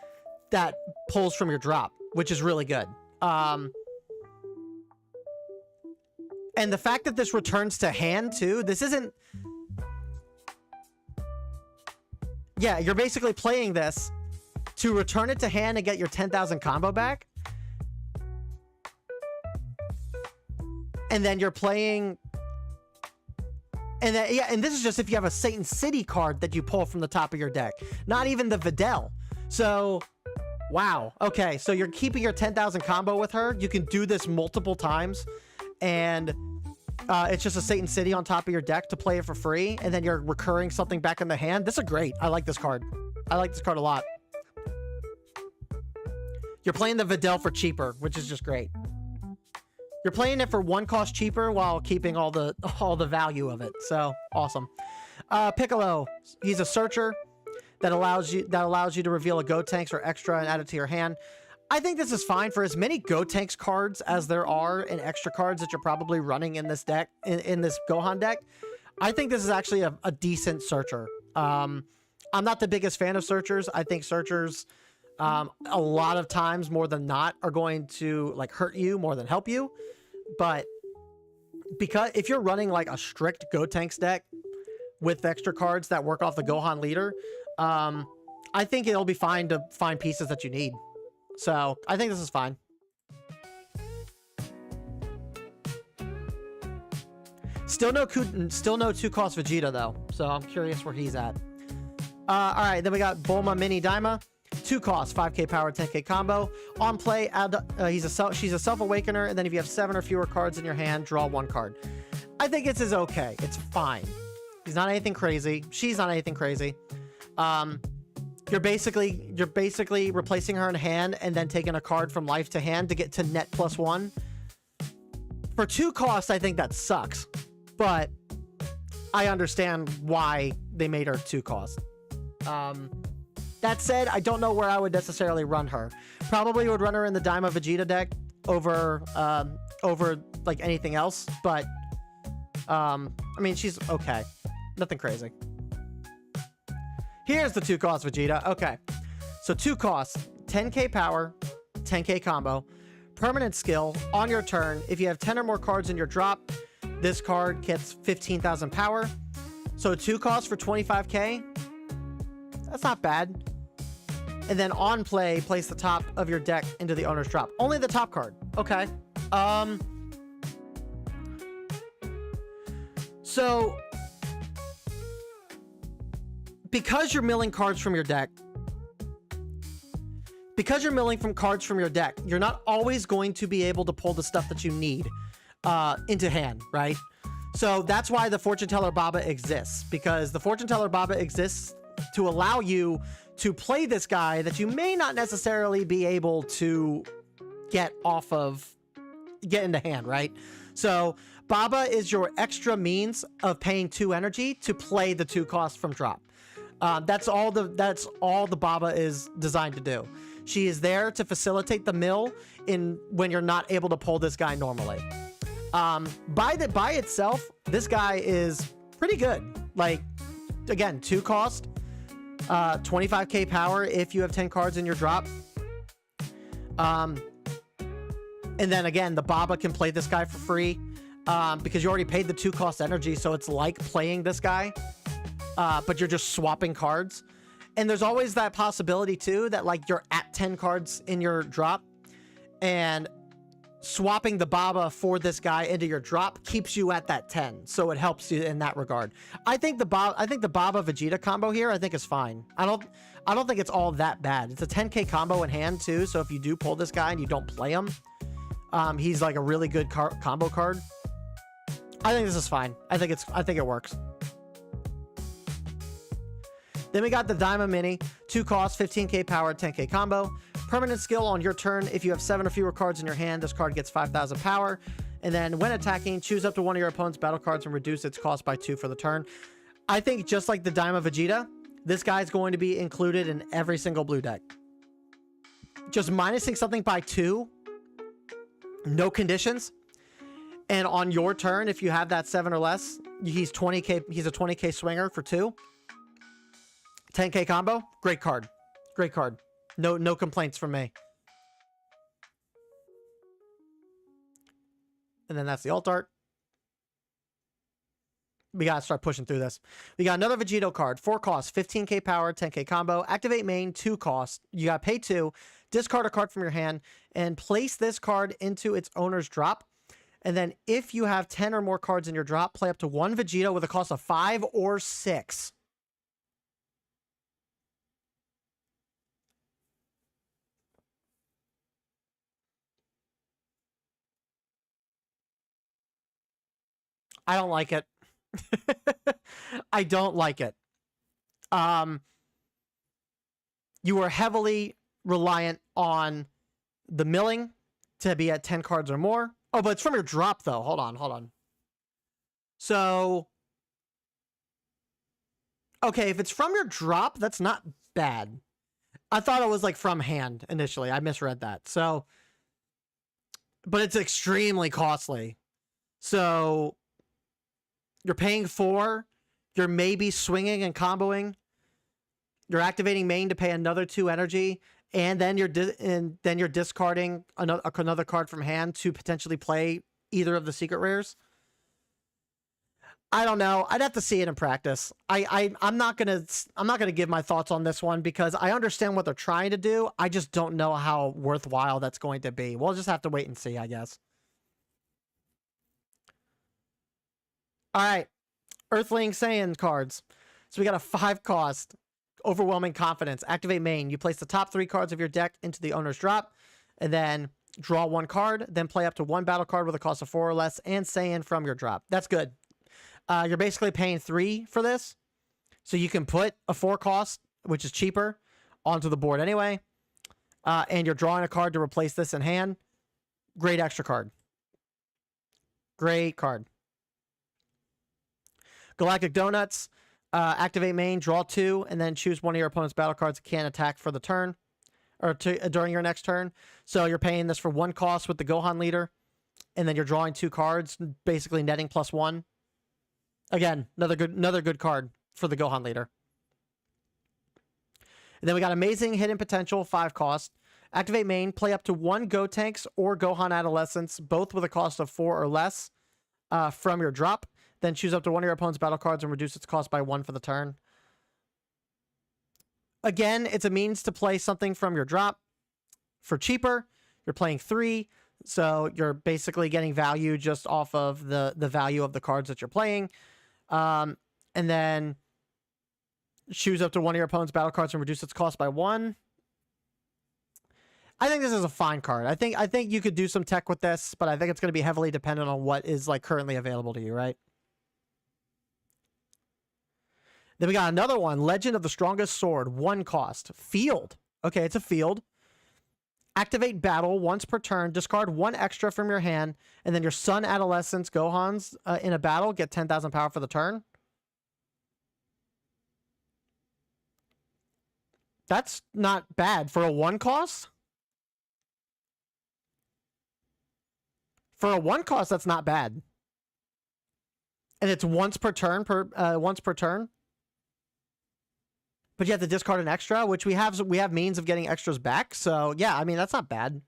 that pulls from your drop, which is really good. And the fact that this returns to hand too, this isn't... Yeah, you're basically playing this to return it to hand and get your 10,000 combo back. And then you're playing... And then, yeah, and this is just if you have a Satan City card that you pull from the top of your deck. Not even the Videl. So, wow. Okay, so you're keeping your 10,000 combo with her. You can do this multiple times. And... it's just a Satan City on top of your deck to play it for free, and then you're recurring something back in the hand. This is great. I like this card. I like this card a lot. You're playing the Videl for cheaper, which is just great. You're playing it for 1 cost cheaper while keeping all the value of it. So awesome. Piccolo, he's a searcher that allows you to reveal a Gotenks or extra and add it to your hand. I think this is fine for as many Gotenks cards as there are and extra cards that you're probably running in this deck, in this Gohan deck. I think this is actually a decent searcher. I'm not the biggest fan of searchers. I think searchers, a lot of times more than not, are going to like hurt you more than help you. But because if you're running like a strict Gotenks deck with extra cards that work off the Gohan leader, I think it'll be fine to find pieces that you need. So, I think this is fine. Still no 2 cost Vegeta, though. So, I'm curious where he's at. Alright, then we got Bulma Mini Daima. 2 cost, 5k power, 10k combo. On play, she's a Self-Awakener, and then if you have 7 or fewer cards in your hand, draw 1 card. I think this is okay. It's fine. He's not anything crazy. She's not anything crazy. you're basically replacing her in hand and then taking a card from life to hand to get to net +1. For 2 costs, I think that sucks, but I understand why they made her 2 costs. That said, I don't know where I would necessarily run her. Probably would run her in the Daima Vegeta deck over like anything else, but I mean, she's okay. Nothing crazy. Here's the 2 cost Vegeta. Okay. So 2 costs, 10k power, 10k combo, permanent skill. On your turn, if you have 10 or more cards in your drop, this card gets 15,000 power. So 2 costs for 25k. That's not bad. And then on play, place the top of your deck into the owner's drop. Only the top card. Okay. So because you're milling cards from your deck, you're not always going to be able to pull the stuff that you need into hand, right? So that's why the Fortune Teller Baba exists, because the Fortune Teller Baba exists to allow you to play this guy that you may not necessarily be able to get into hand, right? So Baba is your extra means of paying 2 energy to play the 2 costs from drop. That's all the Baba is designed to do. She is there to facilitate the mill when you're not able to pull this guy normally. By itself, this guy is pretty good. Like, again, 2 cost, 25k power if you have 10 cards in your drop. And then again, the Baba can play this guy for free because you already paid the 2 cost energy, so it's like playing this guy, but you're just swapping cards. And there's always that possibility too that like you're at 10 cards in your drop, and swapping the Baba for this guy into your drop keeps you at that 10, so it helps you in that regard. I think the Baba Vegeta combo here I think is fine. I don't think it's all that bad. It's a 10k combo in hand too, so if you do pull this guy and you don't play him, he's like a really good combo card. I think this is fine. I think it works. Then we got the Daima Mini, 2 costs, 15k power, 10k combo. Permanent skill on your turn. If you have 7 or fewer cards in your hand, this card gets 5,000 power. And then when attacking, choose up to one of your opponent's battle cards and reduce its cost by 2 for the turn. I think just like the Daima Vegeta, this guy's going to be included in every single blue deck. Just minusing something by 2, no conditions. And on your turn, if you have that 7 or less, he's a 20k swinger for 2. 10k combo, great card. Great card. No complaints from me. And then that's the alt art. We gotta start pushing through this. We got another Vegito card, 4 costs, 15k power, 10k combo. Activate main, 2 costs. You gotta pay 2. Discard a card from your hand and place this card into its owner's drop. And then if you have 10 or more cards in your drop, play up to 1 Vegito with a cost of 5 or 6. I don't like it. I don't like it. You are heavily reliant on the milling to be at 10 cards or more. Oh, but it's from your drop, though. Hold on. So, okay, if it's from your drop, that's not bad. I thought it was like from hand initially. I misread that. So, but it's extremely costly. So, you're paying 4. You're maybe swinging and comboing. You're activating main to pay another 2 energy, and then you're discarding another card from hand to potentially play either of the secret rares. I don't know. I'd have to see it in practice. I'm not gonna give my thoughts on this one because I understand what they're trying to do. I just don't know how worthwhile that's going to be. We'll just have to wait and see, I guess. All right, Earthling Saiyan cards. So we got a 5 cost, Overwhelming Confidence. Activate main. You place the top 3 cards of your deck into the owner's drop, and then draw 1 card. Then play up to 1 battle card with a cost of 4 or less, and Saiyan from your drop. That's good. You're basically paying 3 for this, so you can put a 4 cost, which is cheaper, onto the board anyway. And you're drawing a card to replace this in hand. Great extra card. Great card. Galactic Donuts. Activate main, draw 2, and then choose one of your opponent's battle cards that can't attack for the turn. Or during your next turn. So you're paying this for 1 cost with the Gohan leader. And then you're drawing 2 cards, basically netting +1. Again, another good card for the Gohan leader. And then we got Amazing Hidden Potential, 5 cost. Activate main, play up to 1 Gotenks or Gohan Adolescents, both with a cost of 4 or less from your drop. Then choose up to one of your opponent's battle cards and reduce its cost by 1 for the turn. Again, it's a means to play something from your drop for cheaper. You're playing 3, so you're basically getting value just off of the value of the cards that you're playing. And then choose up to one of your opponent's battle cards and reduce its cost by 1. I think this is a fine card. I think you could do some tech with this, but I think it's going to be heavily dependent on what is like currently available to you, right? Then we got another one, Legend of the Strongest Sword, 1 cost. Field. Okay, it's a field. Activate battle once per turn. Discard 1 extra from your hand, and then your Son Adolescents Gohans in a battle get 10,000 power for the turn. That's not bad for a 1 cost. For a 1 cost, that's not bad. And it's once per turn. But you have to discard an extra, which we have means of getting extras back. So yeah, I mean, that's not bad.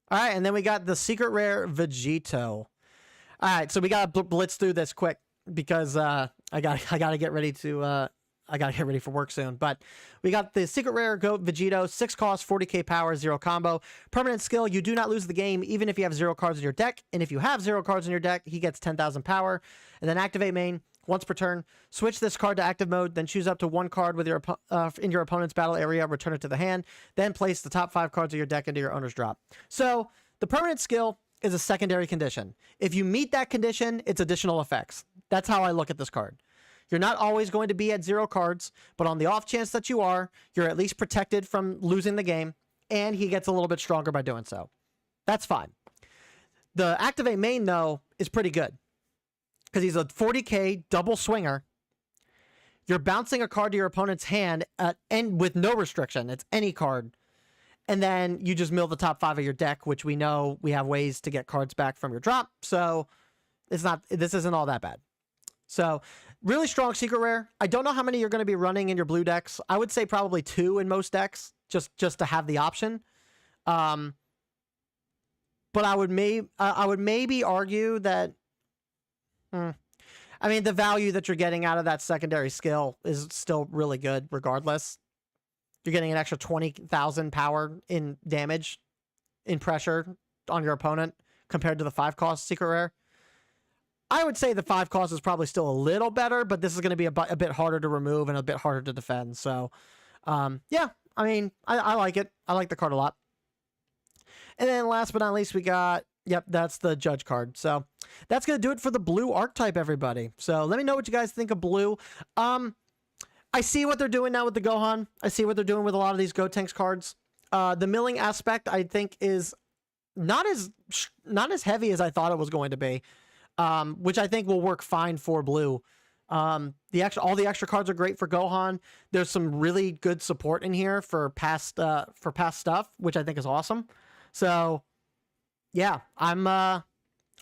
All right, and then we got the secret rare Vegito. All right, so we got to blitz through this quick because I gotta get ready to I gotta get ready for work soon. But we got the secret rare Goat Vegito, 6 cost, 40k power, 0 combo. Permanent skill, you do not lose the game even if you have 0 cards in your deck. And if you have 0 cards in your deck, he gets 10,000 power. And then activate main once per turn. Switch this card to active mode, then choose up to 1 card with your in your opponent's battle area, return it to the hand. Then place the top 5 cards of your deck into your owner's drop. So the permanent skill is a secondary condition. If you meet that condition, it's additional effects. That's how I look at this card. You're not always going to be at 0 cards, but on the off chance that you are, you're at least protected from losing the game, and he gets a little bit stronger by doing so. That's fine. The activate main, though, is pretty good because he's a 40k double swinger. You're bouncing a card to your opponent's hand and with no restriction. It's any card. And then you just mill the top 5 of your deck, which we know we have ways to get cards back from your drop. So this isn't all that bad. So really strong secret rare. I don't know how many you're going to be running in your blue decks. I would say probably 2 in most decks, just to have the option. But I would maybe argue that. I mean, the value that you're getting out of that secondary skill is still really good, regardless. You're getting an extra 20,000 power in damage, in pressure on your opponent compared to the 5 cost secret rare. I would say the 5 cost is probably still a little better, but this is going to be a bit harder to remove and a bit harder to defend. So, yeah, I mean, I like it. I like the card a lot. And then last but not least, we got, yep, that's the Judge card. So that's going to do it for the blue archetype, everybody. So let me know what you guys think of blue. I see what they're doing now with the Gohan. I see what they're doing with a lot of these Gotenks cards. The milling aspect, I think, is not as heavy as I thought it was going to be. Which I think will work fine for blue. All the extra cards are great for Gohan. There's some really good support in here for past stuff, which I think is awesome. So, yeah, I'm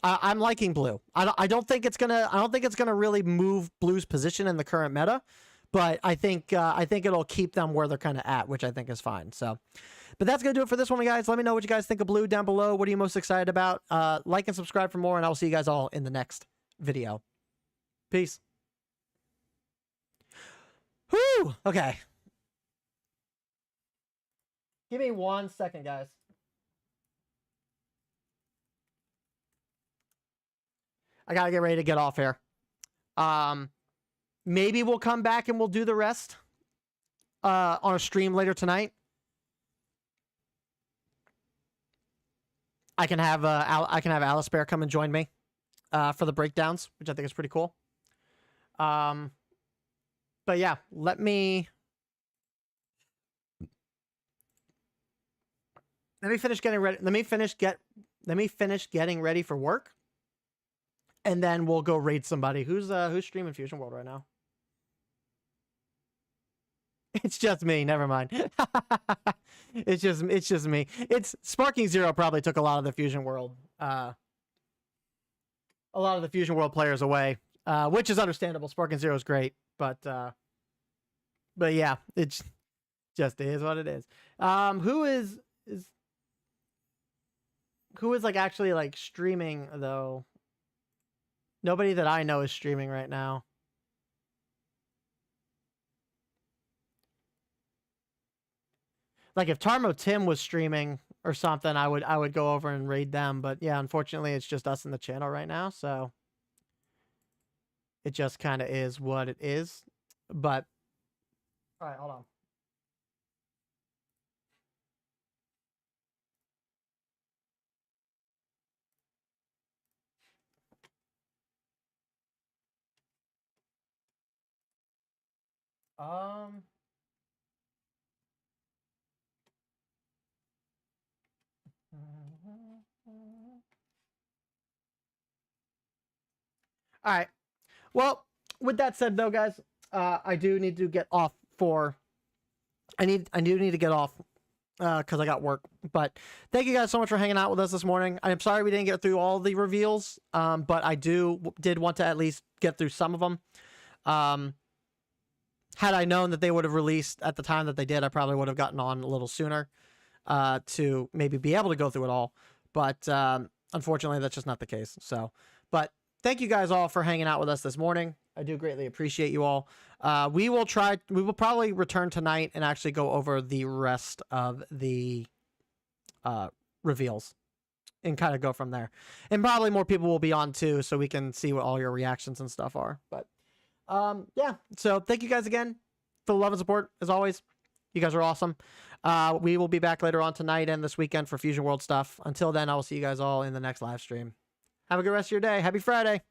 liking blue. I don't think it's gonna really move blue's position in the current meta, but I think it'll keep them where they're kind of at, which I think is fine. So. But that's going to do it for this one, guys. Let me know what you guys think of blue down below. What are you most excited about? Like and subscribe for more, and I'll see you guys all in the next video. Peace. Whew! Okay. Give me 1 second, guys. I got to get ready to get off here. Maybe we'll come back and we'll do the rest on a stream later tonight. I can have Alice Bear come and join me for the breakdowns, which I think is pretty cool. But yeah, let me finish getting ready. Let me finish getting ready for work. And then we'll go raid somebody. Who's streaming Fusion World right now? It's just me. Never mind. It's just me. It's Sparking Zero probably took a lot of the Fusion World players away, which is understandable. Sparking Zero is great, but yeah, it's just is what it is. Who is like actually like streaming though? Nobody that I know is streaming right now. Like if Tarmo Tim was streaming or something, I would go over and raid them. But yeah, unfortunately, it's just us in the channel right now, so it just kind of is what it is. But all right, hold on. All right. Well, with that said, though, guys, I do need to get off for. I do need to get off because I got work. But thank you guys so much for hanging out with us this morning. I'm sorry we didn't get through all the reveals, but I did want to at least get through some of them. Had I known that they would have released at the time that they did, I probably would have gotten on a little sooner to maybe be able to go through it all. But unfortunately, that's just not the case. So, but thank you guys all for hanging out with us this morning. I do greatly appreciate you all. We will probably return tonight and actually go over the rest of the reveals and kind of go from there. And probably more people will be on too, so we can see what all your reactions and stuff are. But yeah, so thank you guys again for the love and support as always. You guys are awesome. We will be back later on tonight and this weekend for Fusion World stuff. Until then, I will see you guys all in the next live stream. Have a good rest of your day. Happy Friday.